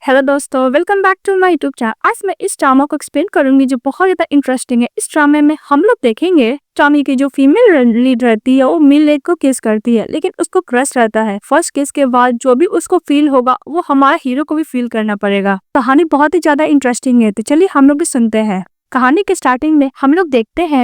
Hello दोस्तों, welcome back to my YouTube channel. आज मैं इस ड्रामा को एक्सप्लेन करूंगी जो बहुत ज्यादा इंटरेस्टिंग है। इस ड्रामे में हम लोग देखेंगे टॉमी की जो फीमेल लीड रहती है वो मेल लीड को किस करती है, लेकिन उसको क्रश रहता है। फर्स्ट किस के बाद जो भी उसको फील होगा वो हमारे हीरो को भी फील करना पड़ेगा। कहानी बहुत ही ज्यादा इंटरेस्टिंग है, तो चलिए हम लोग भी सुनते हैं। कहानी के स्टार्टिंग में हम लोग देखते हैं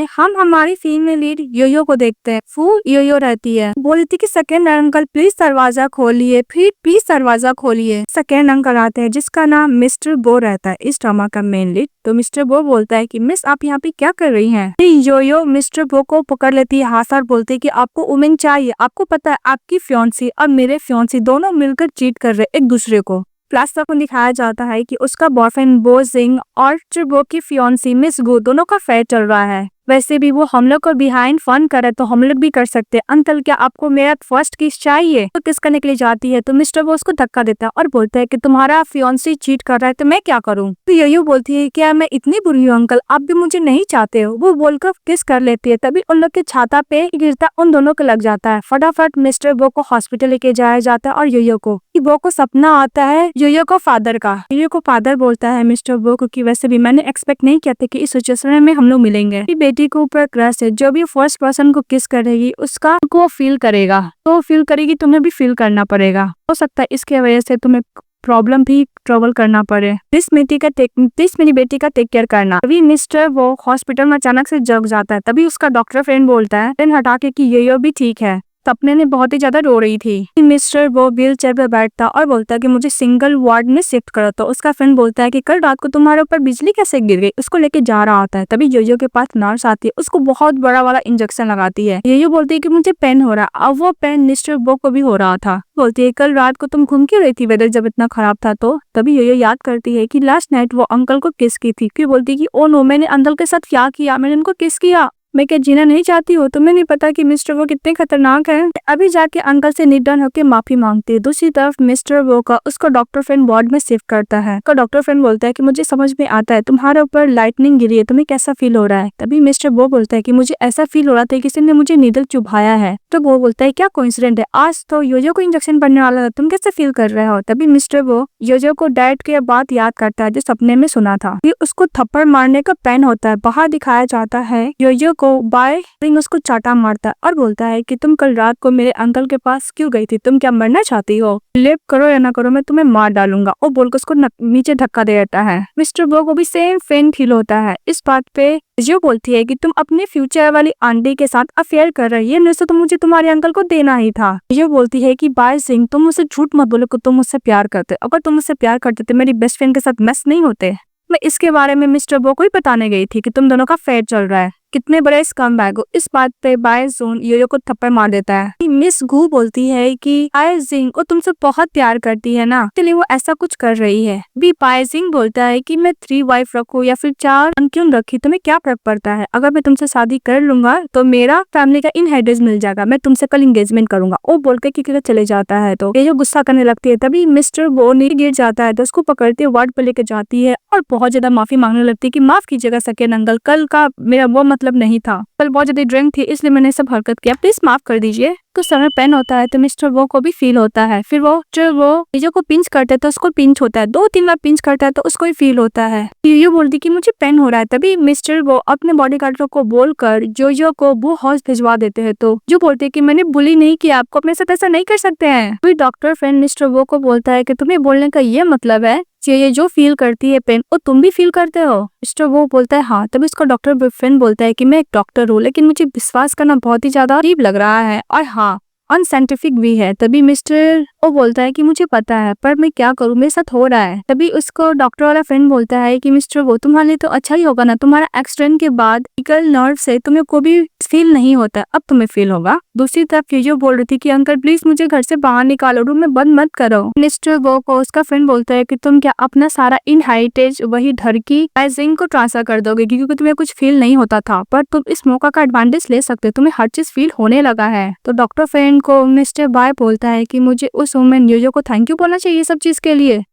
हम हमारी फीमेल लीड योयो को देखते हैं। फूल योयो रहती है, बोलती कि सेकेंड अंकल प्लीज दरवाजा खोलिए, फिर प्लीज दरवाजा खोलिए। सेकेंड अंकल आते हैं जिसका नाम मिस्टर बो रहता है, इस ड्रामा का मेन लीड। तो मिस्टर बो बोलता है कि मिस आप यहाँ पे क्या कर रही हैं? योयो मिस्टर बो को पकड़ लेती है हाथ और बोलती है कि आपको वुमेन चाहिए। आपको पता है आपकी फियांसी और मेरे फियांसी दोनों मिलकर चीट कर रहे एक दूसरे को। फ्लैशबैक में दिखाया जाता है कि उसका बॉयफ्रेंड बो जिंग और बो की फियांसी मिस गु दोनों का अफेयर चल रहा है। वैसे भी वो हम लोग को बिहाइंड फन करे तो हम लोग भी कर सकते हैं। अंकल क्या आपको मेरा फर्स्ट किस चाहिए? तो किस करने के लिए जाती है तो मिस्टर वो उसको धक्का देता है और बोलता है कि तुम्हारा फियांसी चीट कर रहा है तो मैं क्या करूं? तो योयो बोलती है क्या मैं इतनी बुरी हूँ अंकल, आप भी मुझे नहीं चाहते हो? वो बोलकर किस कर लेती है, तभी उन लोग के छाता पे गिरता उन दोनों को लग जाता है। फटाफट मिस्टर बो को हॉस्पिटल लेके जाया जाता है और योयो को बो को सपना आता है योयो को फादर का। योयो को फादर बोलता है मिस्टर बो को कि वैसे भी मैंने एक्सपेक्ट नहीं किया था कि इस सिचुएशन में हम लोग मिलेंगे। बेटी के ऊपर क्रश है, जो भी फर्स्ट पर्सन को किस करेगी उसका को फील करेगा, तो फील करेगी तुम्हें भी फील करना पड़ेगा। हो सकता है इसके वजह से तुम्हें प्रॉब्लम भी ट्रेवल करना पड़े। प्लीज मेरी बेटी का टेक केयर करना। अभी मिस्टर वो हॉस्पिटल में अचानक से जग जाता है, तभी उसका डॉक्टर फ्रेंड बोलता है पेन हटा के कि ये भी ठीक है। सपने ने बहुत ही ज्यादा रो रही थी। मिस्टर वो व्हील चेयर पे बैठता और बोलता है कि मुझे सिंगल वार्ड में शिफ्ट करो। तो उसका फ्रेंड बोलता है कि कल रात को तुम्हारे ऊपर बिजली कैसे गिर गई? उसको लेके जा रहा होता है, तभी योयो के पास नर्स आती है, उसको बहुत बड़ा वाला इंजेक्शन लगाती है। योयो बोलती है कि मुझे पेन हो रहा है। अब वो पेन मिस्टर वो को भी हो रहा था। बोलती है कल रात को तुम घूम क्यों रही थी वेदर जब इतना खराब था? तो तभी योयो याद करती है कि लास्ट नाइट वो अंकल को किस की थी। क्यों बोलती है कि ओ नो, मैंने अंकल के साथ क्या किया? मैंने उनको किस किया? मैं क्या जीना नहीं चाहती हूँ? तुम्हें नहीं पता कि मिस्टर वो कितने खतरनाक है? अभी जाके अंकल से निडर होकर माफी मांगती है। दूसरी तरफ मिस्टर वो का उसका डॉक्टर फ्रेंड वार्ड में शिफ्ट करता है। उसका डॉक्टर फ्रेंड बोलता है कि मुझे समझ में आता है तुम्हारे ऊपर लाइटनिंग गिरी है, तुम्हें कैसा फील हो रहा है? तभी मिस्टर वो बोलता है कि मुझे ऐसा फील हो रहा था किसी ने मुझे नीडल चुभाया है। तो वो बोलता है क्या कोइंसिडेंट है, आज तो योजो को इंजेक्शन पड़ने वाला था, तुम कैसे फील कर रहे हो? तभी मिस्टर वो योजो को डैड के बात याद करता है जो सपने में सुना था। ये उसको थप्पड़ मारने का प्लान होता है। बाहर दिखाया जाता है योजो को बाय उसको चाटा मारता है और बोलता है कि तुम कल रात को मेरे अंकल के पास क्यों गई थी? तुम क्या मरना चाहती हो? लिव करो या ना करो मैं तुम्हें मार डालूंगा। और बोलकर उसको नीचे धक्का दे देता है। मिस्टर बो को भी सेम पेन फील होता है। इस बात पे जो बोलती है कि तुम अपने फ्यूचर वाली आंटी के साथ अफेयर कर रही है, तो मुझे तुम्हारे अंकल को देना ही था। जो बोलती है कि बाय सिंह तुम मुझसे झूठ मत बोलो कि तुम मुझसे प्यार करते। अगर तुम मुझसे प्यार करते तो मेरी बेस्ट फ्रेंड के साथ मैस नहीं होते। मैं इसके बारे में मिस्टर बो को ही बताने गई थी कि तुम दोनों का अफेयर चल रहा है। कितने बड़े स्कमबैग हो। इस बात पे बाय जोन योयो को थप्पड़ मार देता है। मिस गु बोलती है कि बाय जिंग वो तुमसे बहुत प्यार करती है ना, इसलिए वो ऐसा कुछ कर रही है। भी बाय जिंग बोलता है कि मैं 3 वाइफ रखूं या फिर 4 क्यों रखी, तुम्हें क्या फर्क पड़ता है? अगर मैं तुमसे शादी कर लूंगा तो मेरा फैमिली का इनहेरिटेंस मिल जाएगा, मैं तुमसे कल एंगेजमेंट करूंगा। वो बोल के किधर चले जाता है तो ये गुस्सा करने लगती है। तभी मिस्टर वो नीचे गिर जाता है तो उसको पकड़ते वार्ड पर लेके जाती है और बहुत ज्यादा माफी मांगने लगती है कि माफ कीजिएगा सेकेंड अंकल, कल का मेरा वो मतलब नहीं था, कल बहुत ज्यादा ड्रिंक थी इसलिए मैंने सब हरकत किया, प्लीज माफ कर दीजिए। तो सर में पेन होता है तो मिस्टर वो को भी फील होता है। फिर वो जो वो योयो को पिंच करते हैं तो उसको पिंच होता है, 2-3 बार पिंच करता है तो उसको ही फील होता है। योयो बोलती कि मुझे पेन हो रहा है। तभी मिस्टर वो अपने बॉडीगार्ड को बोलकर जोजो को वो हाउस भिजवा देते हैं। तो जो बोलते हैं कि मैंने बुली नहीं किया, आपको अपने साथ ऐसा नहीं कर सकते हैं। फिर डॉक्टर फ्रेंड मिस्टर वो को बोलता है कि तुम्हें बोलने का ये मतलब है ये जो फील करती है पेन वो तुम भी फील करते हो? मिस्टर वो बोलता है हाँ। तभी उसका डॉक्टर फ्रेंड बोलता है कि मैं एक डॉक्टर हूँ लेकिन मुझे विश्वास करना बहुत ही ज्यादा अजीब लग रहा है और हाँ अनसाइंटिफिक भी है। तभी मिस्टर वो बोलता है कि मुझे पता है पर मैं क्या करूं, मेरे साथ हो रहा है। तभी उसको डॉक्टर वाला फ्रेंड बोलता है कि मिस्टर वो तुम्हारे लिए तो अच्छा ही होगा ना, तुम्हारा एक्सीडेंट के बाद नर्व से तुम्हें को भी फील नहीं होता, अब तुम्हें फील होगा। दूसरी तरफ ये जो बोल रही थी कि अंकल प्लीज मुझे घर से बाहर निकालो, रूम में बंद मत करो। मिस्टर वो को उसका फ्रेंड बोलता है कि तुम क्या अपना सारा इनहेरिटेंस वही धरकी जिंग को ट्रांसफर कर दोगे क्योंकि तुम्हें कुछ फील नहीं होता था, पर तुम इस मौका का एडवांटेज ले सकते हो, तुम्हें हर चीज फील होने लगा है। तो डॉक्टर फ्रेंड को मिस्टर बाय बोलता है कि मुझे उस वुमेन योयो को थैंक यू बोलना चाहिए सब चीज के लिए।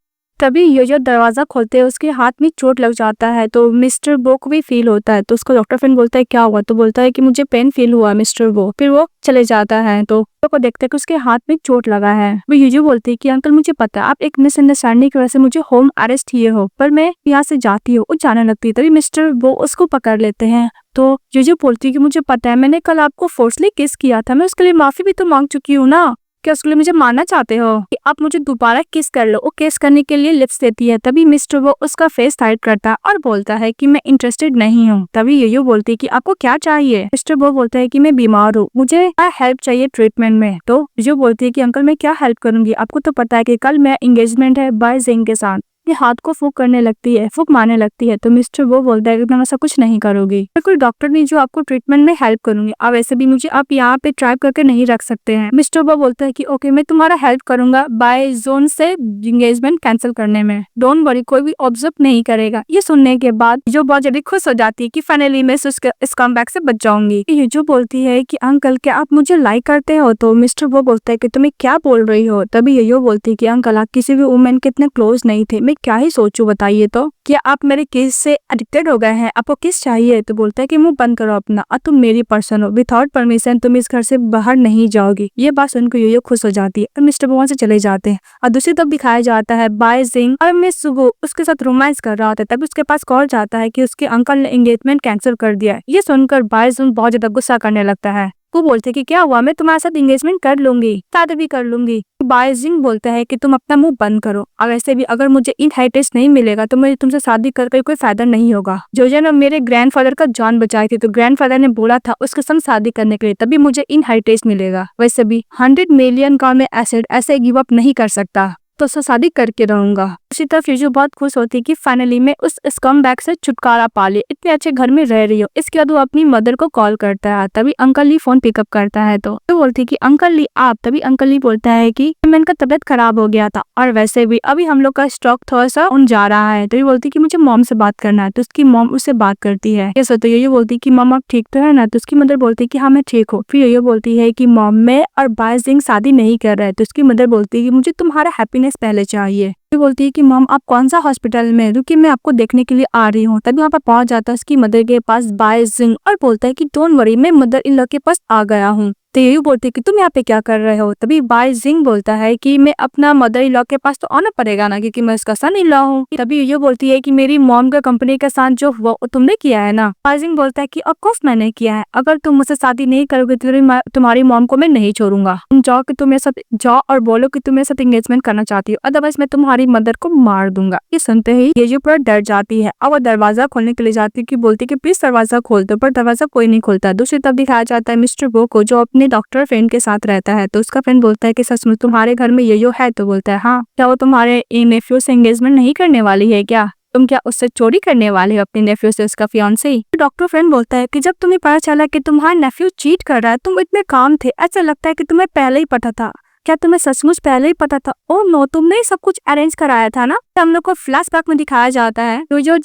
तभी योयो दरवाजा खोलते हैं, उसके हाथ में चोट लग जाता है तो मिस्टर बो को भी फील होता है। तो उसको डॉक्टर फ्रेंड बोलता है क्या हुआ, तो बोलता है कि मुझे पेन फील हुआ मिस्टर बो। फिर वो चले जाता है तो को देखते हैं कि उसके हाथ में चोट लगा है। वो योयो बोलती है कि अंकल मुझे पता है आप एक मिसअंडरस्टैंडिंग की वजह से मुझे होम अरेस्ट किए हो, पर मैं यहाँ से जाती हूँ। वो जाने लगती है तभी मिस्टर वो उसको पकड़ लेते हैं। तो योयो बोलती है कि मुझे पता है मैंने कल आपको फोर्सली किस किया था, मैं उसके लिए माफी भी तो मांग चुकी हूँ ना, क्या उसके लिए मुझे मानना चाहते हो कि आप मुझे दोबारा किस कर लो। वो किस करने के लिए लिप्स देती है तभी मिस्टर वो उसका फेस टाइट करता है और बोलता है कि मैं इंटरेस्टेड नहीं हूँ। तभी योयो बोलती है कि आपको क्या चाहिए। मिस्टर वो बोलता है कि मैं बीमार हूँ, मुझे हेल्प चाहिए ट्रीटमेंट में। तो योयो बोलती है कि अंकल मैं क्या हेल्प करूंगी, आपको तो पता है कि कल मेरा एंगेजमेंट है बाय जिंग के साथ। ये हाथ को फूक करने लगती है, फूक मारने लगती है। तो मिस्टर वो बोलता है कि मैं ऐसा कुछ नहीं करूंगी, मैं कोई डॉक्टर नहीं जो आपको ट्रीटमेंट में हेल्प करूंगी, अब वैसे भी मुझे आप यहाँ पे ट्राइव करके नहीं रख सकते हैं। मिस्टर वो बोलता है कि ओके मैं तुम्हारा हेल्प करूंगा बाय जोन से एंगेजमेंट कैंसिल करने में, डोंट वरी कोई भी ऑब्जर्व नहीं करेगा। ये सुनने के बाद जो बहुत जल्दी खुश हो जाती है कि फाइनली मैं इस कमबैक से बच जाऊंगी। ये जो बोलती है कि अंकल क्या आप मुझे लाइक करते हो, तो मिस्टर वो बोलता है कि तुम्हें क्या बोल रही हो। तभी ये बोलती है कि अंकल आप किसी भी वुमेन के इतने क्लोज नहीं थे, मैं क्या ही सोचूं बताइए, तो क्या आप मेरे किस से एडिक्टेड हो गए हैं, आपको किस चाहिए। तो बोलता है कि मुंह बंद करो अपना, और तुम मेरी पर्सन हो, विदाउट परमिशन तुम इस घर से बाहर नहीं जाओगी। ये बात सुनकर योयो खुश हो जाती है और मिस्टर वहां से चले जाते हैं। और दूसरी तरफ दिखाया जाता है बाय जिंग और मिस सुगो उसके साथ रोमांस कर रहा होता है। तभी उसके पास कॉल जाता है कि उसके अंकल ने एंगेजमेंट कैंसिल कर दिया है। ये सुनकर बाय जिंग बहुत ज्यादा गुस्सा करने लगता है। वो बोलते कि क्या हुआ, मैं तुम्हारे साथ एंगेजमेंट कर लूंगी, शादी भी कर लूंगी। बाय जिंग बोलता है कि तुम अपना मुंह बंद करो, और ऐसे भी अगर मुझे इनहेरिटेंस नहीं मिलेगा तो मुझे तुमसे शादी करके कोई फायदा नहीं होगा। जोजो ने मेरे ग्रैंडफादर का जान बचाई थी, तो ग्रैंडफादर ने बोला था उसके संग शादी करने के लिए, तभी मुझे इनहेरिटेंस मिलेगा। वैसे भी 100 मिलियन का मैं एसिड ऐसे गिव अप नहीं कर सकता, तो उससे शादी करके रहूंगा। उसी तरफ योजो बहुत खुश होती है कि फाइनली मैं उस स्कमबैग से छुटकारा पा लिया, इतने अच्छे घर में रह रही हो। इसके बाद वो अपनी मदर को कॉल करता है, तभी अंकल ली फोन पिकअप करता है तो बोलती है कि अंकल ली आप। तभी अंकल ली बोलता है कि मैंने का तबियत खराब हो गया था, और वैसे भी अभी हम लोग का स्टॉक थोड़ा सा उन जा रहा है। तभी बोलती है कि मुझे मॉम से बात करना है, तो उसकी मॉम उससे बात करती है। ये तो योयो बोलती है कि मॉम आप ठीक तो है ना, तो उसकी मदर बोलती है कि हाँ मैं ठीक हूँ। फिर योयो बोलती है कि मॉम मैं और बाय जिंग शादी नहीं कर रहे, तो उसकी मदर बोलती है कि मुझे तुम्हारा हैप्पीनेस पहले चाहिए। बोलती है कि मॉम आप कौन सा हॉस्पिटल में, रुकिए मैं आपको देखने के लिए आ रही हूँ। तभी वहाँ पर पहुंच जाता है उसकी मदर के पास बाय जिंग और बोलता है कि डोंट वरी मैं मदर इन लॉ के पास आ गया हूँ। तो यही बोलती है कि तुम यहाँ पे क्या कर रहे हो। तभी बाय जिंग बोलता है कि मैं अपना मदर इन लॉ के पास तो आना पड़ेगा ना, क्योंकि मैं उसका सन इन लॉ हूँ। तभी ये बोलती है कि मेरी मॉम का कंपनी के साथ जो हुआ तुमने किया है ना। बाय जिंग बोलता है कि ऑफ कोर्स मैंने किया है, अगर तुम मुझसे शादी नहीं करोगे तो तुम्हारी मॉम को मैं नहीं छोड़ूंगा। तुम जाओ कि तुम मेरे साथ जाओ और बोलो कि तुम मेरे साथ एंगेजमेंट करना चाहती हो, अदरवाइज मैं तुम्हारी मदर को मार दूंगा। ये सुनते ही ये जो पूरा डर जाती है और वो दरवाजा खोलने के लिए जाती है कि बोलती कि प्लीज दरवाजा खोल दो, पर दरवाजा कोई नहीं खोलता। दूसरी तरफ दिखाया जाता है मिस्टर वो को जो अपने डॉक्टर फ्रेंड के साथ रहता है। तो उसका फ्रेंड बोलता है कि सच में तुम्हारे घर में योयो है, तो बोलता है हाँ, क्या वो तुम्हारे नेफ्यू से एंगेजमेंट नहीं करने वाली है क्या, तुम क्या उससे चोरी करने वाले हो अपने नेफ्यू से, उसका फियांसे। डॉक्टर फ्रेंड बोलता है कि जब तुम्हें पता चला कि तुम्हारा नेफ्यू चीट कर रहा है तुम इतने काम थे, ऐसा लगता है कि तुम्हें पहले ही पता था। क्या तुम्हें सचमुच पहले ही पता था? ओ नो, तुमने सब कुछ अरेंज कराया था ना। हम लोग को फ्लैशबैक में दिखाया जाता है तो जो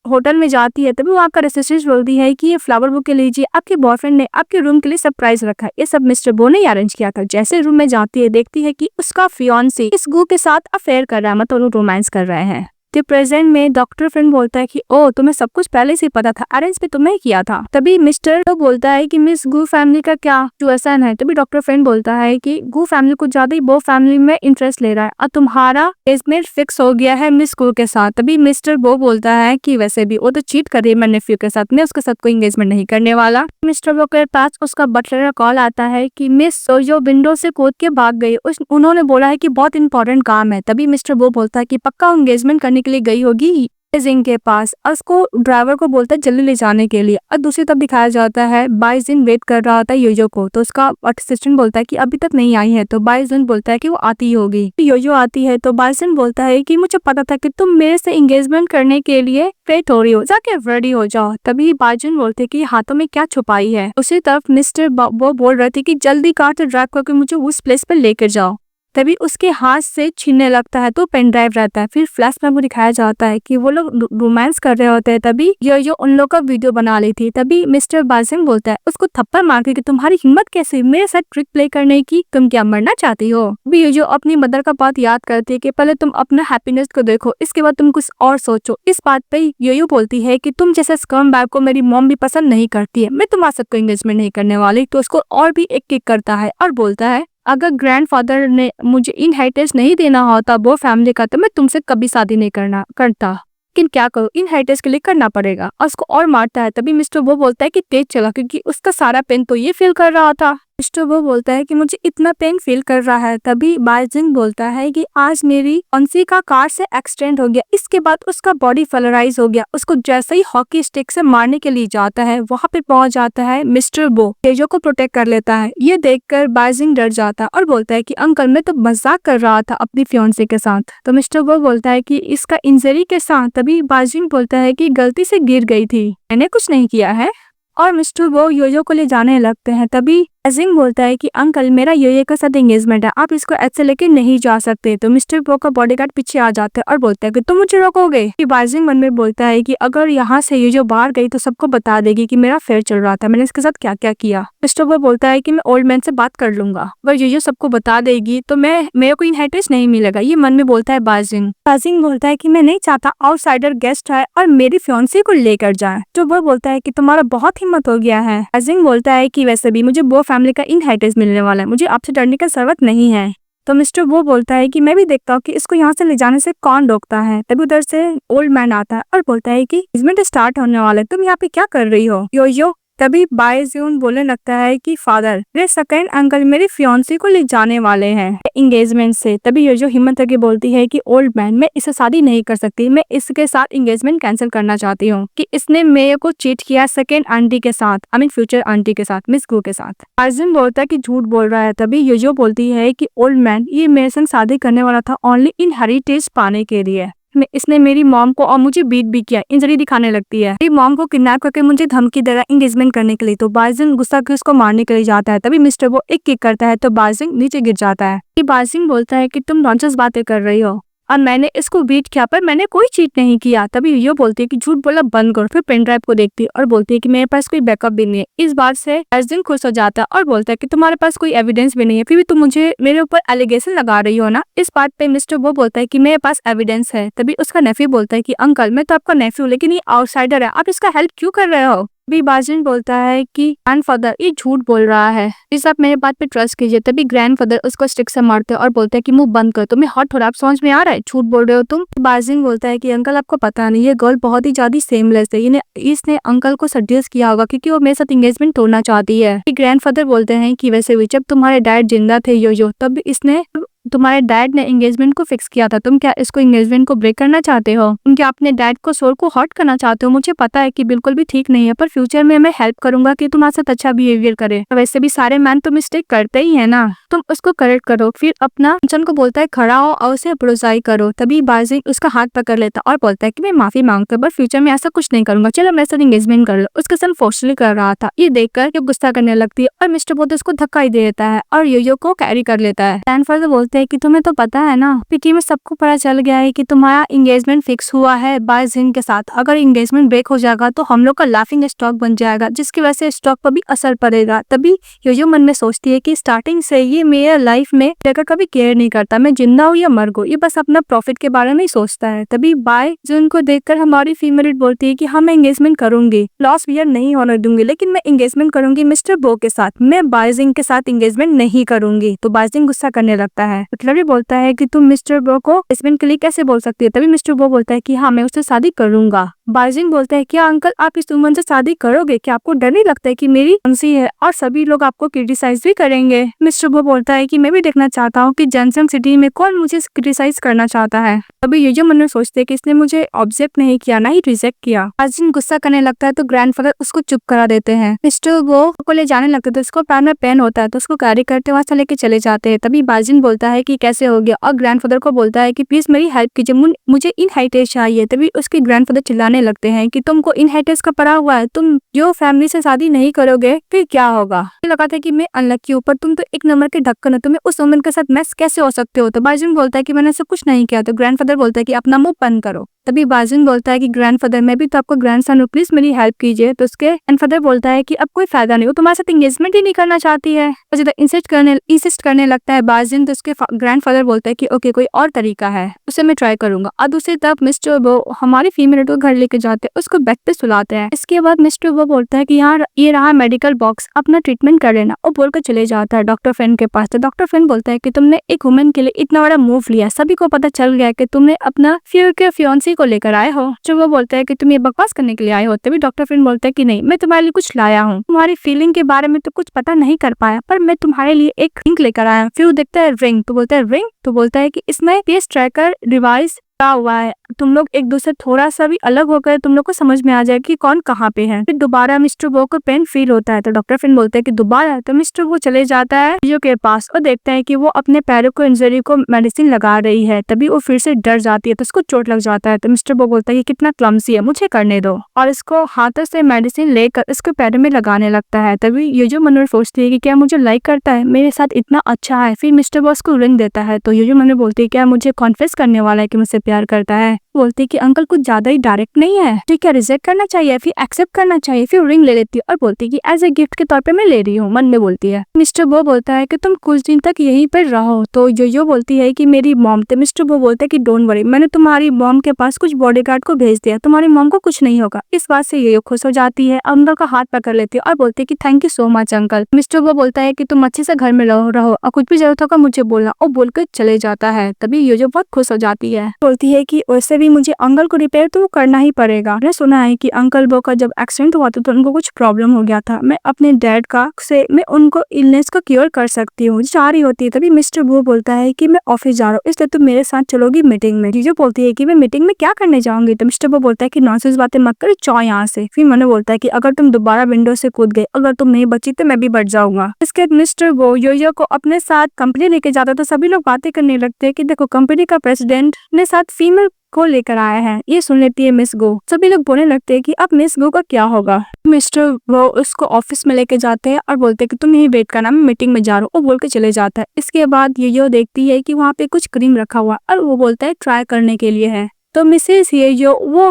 होटल में जाती है तभी वहाँ का रिसेप्शनिस्ट बोलती है कि ये फ्लावर बुके लीजिए, आपके बॉयफ्रेंड ने आपके रूम के लिए सरप्राइज रखा है, ये सब मिस्टर बो ने अरेंज किया था। जैसे रूम में जाती है देखती है कि उसका फियांसे इस गू के साथ अफेयर कर रहा है, मतलब रोमांस कर रहे हैं। तो प्रेजेंट में डॉक्टर फ्रेंड बोलता है कि ओ तुम्हें सब कुछ पहले से पता था, अरेंज भी तुम्हें किया था। तभी मिस्टर तो बोलता है कि मिस गू फैमिली का क्या सिचुएशन है। तभी डॉक्टर फ्रेंड बोलता है कि गू फैमिली को ज्यादा ही वो फैमिली में इंटरेस्ट ले रहा है और तुम्हारा एंगेजमेंट फिक्स हो गया है मिस गू के साथ। तभी मिस्टर वो बोलता है कि वैसे भी वो तो चीट कर रही है मेरे नेफ्यू के साथ, मैं उसके साथ कोई एंगेजमेंट नहीं करने वाला। मिस्टर वो के पास उसका बटलर का कॉल आता है कि मिस सोजो विंडो से कूद के भाग गई, उन्होंने बोला है कि बहुत इंपॉर्टेंट काम है। तभी मिस्टर वो बोलता है कि पक्का एंगेजमेंट करने के लिए गई होगी जिंग के पास, और उसको ड्राइवर को बोलता है जल्दी ले जाने के लिए। और दूसरी तरफ दिखाया जाता है बाय जिंग वेट कर रहा था योयो को, तो उसका असिस्टेंट बोलता है कि अभी तक नहीं आई है। तो बाय जिंग बोलता है कि वो आती होगी। तो योयो आती है तो बाय जिंग बोलता है कि मुझे पता था कि तुम मेरे से एंगेजमेंट करने के लिए वेट हो रही हो, जाके रेडी हो जाओ। तभी बाय जिंग बोलते कि हाथों में क्या छुपाई है। उसी तरफ मिस्टर वो बोल रहे थे कि जल्दी कार ड्राइव करके मुझे उस प्लेस पर लेकर जाओ। तभी उसके हाथ से छीनने लगता है तो पेन ड्राइव रहता है। फिर फ्लैश में वो दिखाया जाता है कि वो लोग रोमांस कर रहे होते हैं। तभी यो उन लोग का वीडियो बना ली थी। तभी मिस्टर बाजिंग बोलता है उसको थप्पड़ मार के कि तुम्हारी हिम्मत कैसे मेरे साथ ट्रिक प्ले करने की, तुम क्या मरना चाहती हो। अभी यो अपनी मदर का बात याद करती है कि पहले तुम अपना हैप्पीनेस को देखो, इसके बाद तुम कुछ और सोचो। इस बात पे यो बोलती है कि तुम जैसे स्कर्म बैग को मेरी मॉम भी पसंद नहीं करती है, मैं तुम्हारे साथ कोई एंगेजमेंट नहीं करने वाली। तो उसको और भी एक किक करता है और बोलता है अगर ग्रैंडफादर ने मुझे इनहेरिटेंस नहीं देना होता वो फैमिली का, तो मैं तुमसे कभी शादी नहीं करता, लेकिन क्या करूं, इनहेरिटेंस के लिए करना पड़ेगा। और उसको और मारता है। तभी मिस्टर वो बोलता है कि तेज चला, क्योंकि उसका सारा पेन तो ये फील कर रहा था। मिस्टर वो बोलता है कि मुझे इतना पेन फील कर रहा है। तभी बाइजिंग बोलता है कि आज मेरी अंशी का कार से एक्सीडेंट हो गया, इसके बाद उसका बॉडी फेलराइज हो गया। उसको जैसे ही हॉकी स्टिक से मारने के लिए जाता है, वहां पे पहुंच जाता है मिस्टर बो, तेजो को प्रोटेक्ट कर लेता है। ये देखकर बाइजिंग डर जाता है और बोलता है कि अंकल मैं तो मजाक कर रहा था अपनी फियांसे के साथ। तो मिस्टर बो बोलता है कि इसका इंजरी के साथ। तभी बाइजिंग बोलता है कि गलती से गिर गई थी, मैंने कुछ नहीं किया है। और मिस्टर वो योयो को ले जाने लगते हैं। तभी बाइजिंग बोलता है कि अंकल मेरा योयो के साथ एंगेजमेंट है, आप इसको ऐसे लेके नहीं जा सकते। तो मिस्टर वो का बॉडीगार्ड पीछे आ जाते हैं और बोलते हैं कि तुम मुझे रोकोगे। बाइजिंग मन में बोलता है कि अगर यहाँ से योयो बाहर गई तो सबको बता देगी कि मेरा अफेयर चल रहा था, मैंने इसके साथ क्या क्या किया। मिस्टर वो बोलता है कि मैं ओल्ड मैन से बात कर लूंगा, अगर योयो सबको बता देगी तो मेरे को इनहेरिटेंस नहीं मिलेगा, ये मन में बोलता है बाइजिंग। बाइजिंग बोलता है कि मैं नहीं चाहता आउटसाइडर गेस्ट आए और मेरी फियांसे को लेकर जाए। तो वो बोलता है कि तुम्हारा बहुत हिम्मत हो गया है। बाइजिंग बोलता है कि वैसे भी मुझे वो फैमिली का इनहेरिटेंस मिलने वाला है, मुझे आपसे डरने का जरूरत नहीं है। तो मिस्टर वो बोलता है कि मैं भी देखता हूँ कि इसको यहाँ से ले जाने से कौन रोकता है। तभी उधर से ओल्ड मैन आता है और बोलता है कि एंगेजमेंट स्टार्ट होने वाला है, तुम यहाँ पे क्या कर रही हो यो। तभी बाइजून बोलने लगता है कि फादर मेरे सेकंड अंकल मेरी फियांसी को ले जाने वाले हैं एंगेजमेंट से। तभी यो हिम्मत करके बोलती है कि ओल्ड मैन मैं इससे शादी नहीं कर सकती, मैं इसके साथ एंगेजमेंट कैंसिल करना चाहती हूँ कि इसने मेरे को चीट किया सेकंड आंटी के साथ, आई मीन फ्यूचर आंटी के साथ, मिस गू के साथ। बाइजून बोलता है कि झूठ बोल रहा है। तभी यो बोलती है कि ओल्ड मैन ये मेरे संग शादी करने वाला था ओनली इनहेरिटेंस पाने के लिए, इसने मेरी मॉम को और मुझे बीट भी किया, इंजरी दिखाने लगती है। मेरी मॉम को किडनैप करके मुझे धमकी दे रहा है एंगेजमेंट करने के लिए। तो बाइजिंग गुस्सा करके उसको मारने के लिए जाता है। तभी मिस्टर वो एक किक करता है तो बाइजिंग नीचे गिर जाता है। बाइजिंग बोलता है कि तुम नॉनसेंस बातें कर रही हो और मैंने इसको बीट किया पर मैंने कोई चीट नहीं किया। तभी यो बोलती है कि झूठ बोला बंद करो। फिर पेन ड्राइव को देखती है और बोलती है कि मेरे पास कोई बैकअप भी नहीं है। इस बात से बाइजिंग खुश हो जाता है और बोलता है कि तुम्हारे पास कोई एविडेंस भी नहीं है, फिर भी तुम मुझे मेरे ऊपर एलिगेशन लगा रही हो ना। इस बात पे मिस्टर वो बोलता है कि मेरे पास एविडेंस है। तभी उसका नेफ्यू बोलता है कि अंकल मैं तो आपका नेफ्यू, लेकिन ये आउटसाइडर है, आप इसका हेल्प क्यों कर रहे हो। तभी बाजिन बोलता है कि ग्रैंडफादर ये झूठ बोल रहा है, प्लीज आप मेरे बात पे ट्रस्ट कीजिए। तभी ग्रैंडफादर उसको स्टिक से मारते हैं और बोलते हैं कि मुंह बंद कर, तुम्हें हॉट हो रहा है, समझ में आ रहा है, झूठ बोल रहे हो तुम। बाजिन बोलता है कि अंकल आपको पता नहीं ये गर्ल बहुत ही ज्यादा सेमलेस है, इसने अंकल को सजेस्ट किया होगा क्योंकि वो मेरे साथ एंगेजमेंट तोड़ना चाहती है। ग्रैंडफादर बोलते हैं कि वैसे भी जब तुम्हारे डैड जिंदा थे यो तब इसने तुम्हारे डैड ने एंगेजमेंट को फिक्स किया था, तुम क्या इसको एंगेजमेंट को ब्रेक करना चाहते हो, तुम क्या अपने डैड को सोल को हर्ट करना चाहते हो। मुझे पता है कि बिल्कुल भी ठीक नहीं है, पर फ्यूचर में मैं हेल्प करूंगा कि तुम्हारे साथ अच्छा बिहेवियर करे। वैसे भी सारे मैन तो मिस्टेक करते ही है ना, तुम उसको करेक्ट करो। फिर अपना को बोलता है खड़ा हो और उसे अप्रोचाई करो। तभी बाजिंग उसका हाथ पकड़ लेता और बोलता है कि मैं माफी मांगता पर फ्यूचर में ऐसा कुछ नहीं करूंगा, चलो मेरे साथ एंगेजमेंट कर लो। उसके साथ फोर्सफुली कर रहा था, ये देखकर ये गुस्सा करने लगती है और मिस्टर बोध उसको धक्का ही दे देता है और यो को कैरी कर लेता है। ग्रैंडफादर बोलते हैं कि तुम्हें तो पता है ना, पिटी में सबको पता चल गया है कि तुम्हारा एंगेजमेंट फिक्स हुआ है बाइजिंग के साथ। अगर एंगेजमेंट ब्रेक हो जाएगा तो हम लोग का लाफिंग स्टॉक बन जाएगा, जिसकी वजह से स्टॉक पर भी असर पड़ेगा। तभी यो मन में सोचती है कि स्टार्टिंग से ये मेरे लाइफ में जगह कभी केयर नहीं करता, मैं जिंदा हूँ या मर गो, ये बस अपना प्रॉफिट के बारे में ही सोचता है। तभी बाइजिंग को देखकर हमारी फीमेल बोलती है कि हाँ मैं एंगेजमेंट करूंगी, लॉस वियर नहीं होने दूंगी, लेकिन मैं एंगेजमेंट करूंगी मिस्टर बो के साथ, मैं बाइजिंग के साथ एंगेजमेंट नहीं करूंगी। तो बाइजिंग गुस्सा करने लगता है, मतलब ये बोलता है कि तुम मिस्टर बो को एंगेजमेंट के लिए कैसे बोल सकती है। तभी मिस्टर बो बोलता है कि हाँ मैं उससे शादी करूंगा। बाइजिंग बोलता है क्या अंकल आप इस उम्र से शादी करोगे, क्या आपको डर नहीं लगता है कि मेरी फंसी है और सभी लोग आपको क्रिटिसाइज भी करेंगे। मिस्टर बो बोलता है कि मैं भी देखना चाहता हूँ कि जनसंग सिटी में कौन मुझे क्रिटिसाइज करना चाहता है। अभी ये जो मन सोचते है कि इसने मुझे ऑब्जेक्ट नहीं किया, ना ही रिजेक्ट किया। बाजिन गुस्सा करने लगता है तो ग्रैंडफादर उसको चुप करा देते हैं। मिस्टर वो को ले जाने लगते तो उसको पैर में पेन होता है तो उसको कैरी करते वहां से लेके चले जाते हैं। तभी बाजिन बोलता है कि कैसे हो गया और ग्रैंडफादर को बोलता है कि प्लीज मेरी हेल्प कीजिए, मुझे इनहेरिटेंस चाहिए। तभी उसके ग्रैंडफादर चिल्लाने लगते हैं कि तुमको इनहेरिटेंस का पड़ा हुआ है, तुम जो फैमिली से शादी नहीं करोगे फिर क्या होगा। लगा था कि मैं अनलकी हूँ, पर तुम तो एक नंबर के ढक्कन हो, तुम्हें उस वुमन के साथ मैच कैसे हो सकते हो। तो बाजिन बोलता है कि मैंने ऐसा कुछ नहीं किया। तो ग्रैंडफादर बोलता है कि अपना मुंह बंद करो। तभी बाजिन बोलता है कि ग्रैंडफादर मैं भी तो आपको ग्रैंडसन हूँ, प्लीज मेरी हेल्प कीजिए। तो उसके ग्रैंडफादर बोलता है कि अब कोई फायदा नहीं, वो तुम्हारे साथ एंगेजमेंट ही नहीं करना चाहती है। तो ज्यादा इंसिस्ट करने लगता है बाजिन। तो उसके ग्रैंडफादर बोलता है कि ओके कोई और तरीका है, उसे मैं ट्राई करूंगा। और दूसरी तरफ मिस्टर वो हमारी फीमेल को घर लेके जाते हैं, उसको बेड पे सुलाते हैं। इसके बाद मिस्टर वो बोलता है कि यहाँ ये रहा मेडिकल बॉक्स, अपना ट्रीटमेंट कर लेना, और बोलकर चले जाता है डॉक्टर फ्रेंड के पास। तो डॉक्टर फ्रेंड बोलता है कि तुमने एक वुमन के लिए इतना बड़ा मूव लिया, सभी को पता चल गया कि तुमने अपना फ्यूचर फियांसी को लेकर आए हो। जो वो बोलता है कि तुम ये बकवास करने के लिए आए हो। तभी डॉक्टर फ्रेंड बोलता है कि नहीं, मैं तुम्हारे लिए कुछ लाया हूँ, तुम्हारी फीलिंग के बारे में तो कुछ पता नहीं कर पाया, पर मैं तुम्हारे लिए एक रिंग लेकर आया हूँ। फिर वो देखता है रिंग, तो बोलता है रिंग, तो बोलता है कि इसमें फेस ट्रैकर डिवाइस हुआ है, तुम लोग एक दूसरे थोड़ा सा भी अलग हो गए, तुम लोग को समझ में आ जाए कि कौन कहाँ पे है। फिर दोबारा मिस्टर वो को पेन फील होता है तो डॉक्टर फ्रेंड बोलते हैं कि दोबारा। तो मिस्टर वो चले जाता है जियो के पास और देखता है कि वो अपने पैरों को इंजरी को मेडिसिन लगा रही है। तभी वो फिर से डर जाती है तो उसको चोट लग जाता है। तो मिस्टर वो बोलता है कि कितना क्लमसी है, मुझे करने दो, और इसको हाथों से मेडिसिन लेकर इसके पैरों में लगाने लगता है। तभी ये जो मनोर सोचती है कि क्या मुझे लाइक करता है, मेरे साथ इतना अच्छा है। फिर मिस्टर बॉस को रिंग देता है तो ये जो मनोर बोलती है क्या मुझे कॉन्फेस करने वाला है कि मुझसे प्यार करता है। बोलती है कि अंकल कुछ ज्यादा ही डायरेक्ट नहीं है, तो क्या रिजेक्ट करना चाहिए फिर एक्सेप्ट करना चाहिए। फिर रिंग ले लेती है और बोलती है कि एज ए गिफ्ट के तौर पे मैं ले रही हूँ, मन में बोलती है। मिस्टर वो बोलता है कि तुम कुछ दिन तक यहीं पर रहो। तो यो बोलती है कि मेरी मॉम, तो मिस्टर वो बोलता है कि डोंट वरी, मैंने तुम्हारी मॉम के पास कुछ बॉडीगार्ड को भेज दिया, तुम्हारी मॉम को कुछ नहीं होगा। इस बात से ये खुश हो जाती है, अंकल का हाथ पकड़ लेती है और बोलती है कि thank you so much uncle. Mister वो बोलता है कि तुम अच्छे से घर में रहो और कुछ भी जरूरत होगा मुझे बोलना, और बोलकर चले जाता है। तभी यो बहुत खुश हो जाती है, बोलती है कि वैसे भी मुझे अंकल को रिपेयर तो करना ही पड़ेगा। मैंने सुना है कि अंकल वो का जब एक्सीडेंट हुआ था तो उनको कुछ प्रॉब्लम हो गया था, मैं अपने डैड का से मैं उनको इलनेस को क्योर कर सकती हूँ, चाह रही होती है। तभी मिस्टर वो बोलता है कि मैं ऑफिस जा रहा हूँ, इसलिए तुम मेरे साथ चलोगी मीटिंग में। जीजो बोलती है कि मैं मीटिंग में क्या करने जाऊंगी। तो मिस्टर वो बोलता है कि नॉनसेंस बातें मत कर, जाओ यहाँ से। फिर मैंने बोलता है कि अगर तुम दोबारा विंडो से कूद गए, अगर तुम नहीं बची तो मैं भी बच जाऊंगा। इसके बाद मिस्टर वो यो को अपने साथ कंपनी लेके जाता तो सभी लोग बातें करने लगते हैं कि देखो कंपनी का प्रेसिडेंट ने साथ फीमेल को लेकर आया है। ये सुन लेती है मिस गो, सभी लोग बोलने लगते हैं कि अब मिस गो का क्या होगा। मिस्टर वो उसको ऑफिस में लेके जाते हैं और बोलते हैं कि तुम यही वेट करना, मैं मीटिंग में जा रहा हूँ, वो बोल के चले जाता है। इसके बाद ये देखती है कि वहाँ पे कुछ क्रीम रखा हुआ और वो बोलता है ट्राई करने के लिए है। तो मिसेस ये जो वो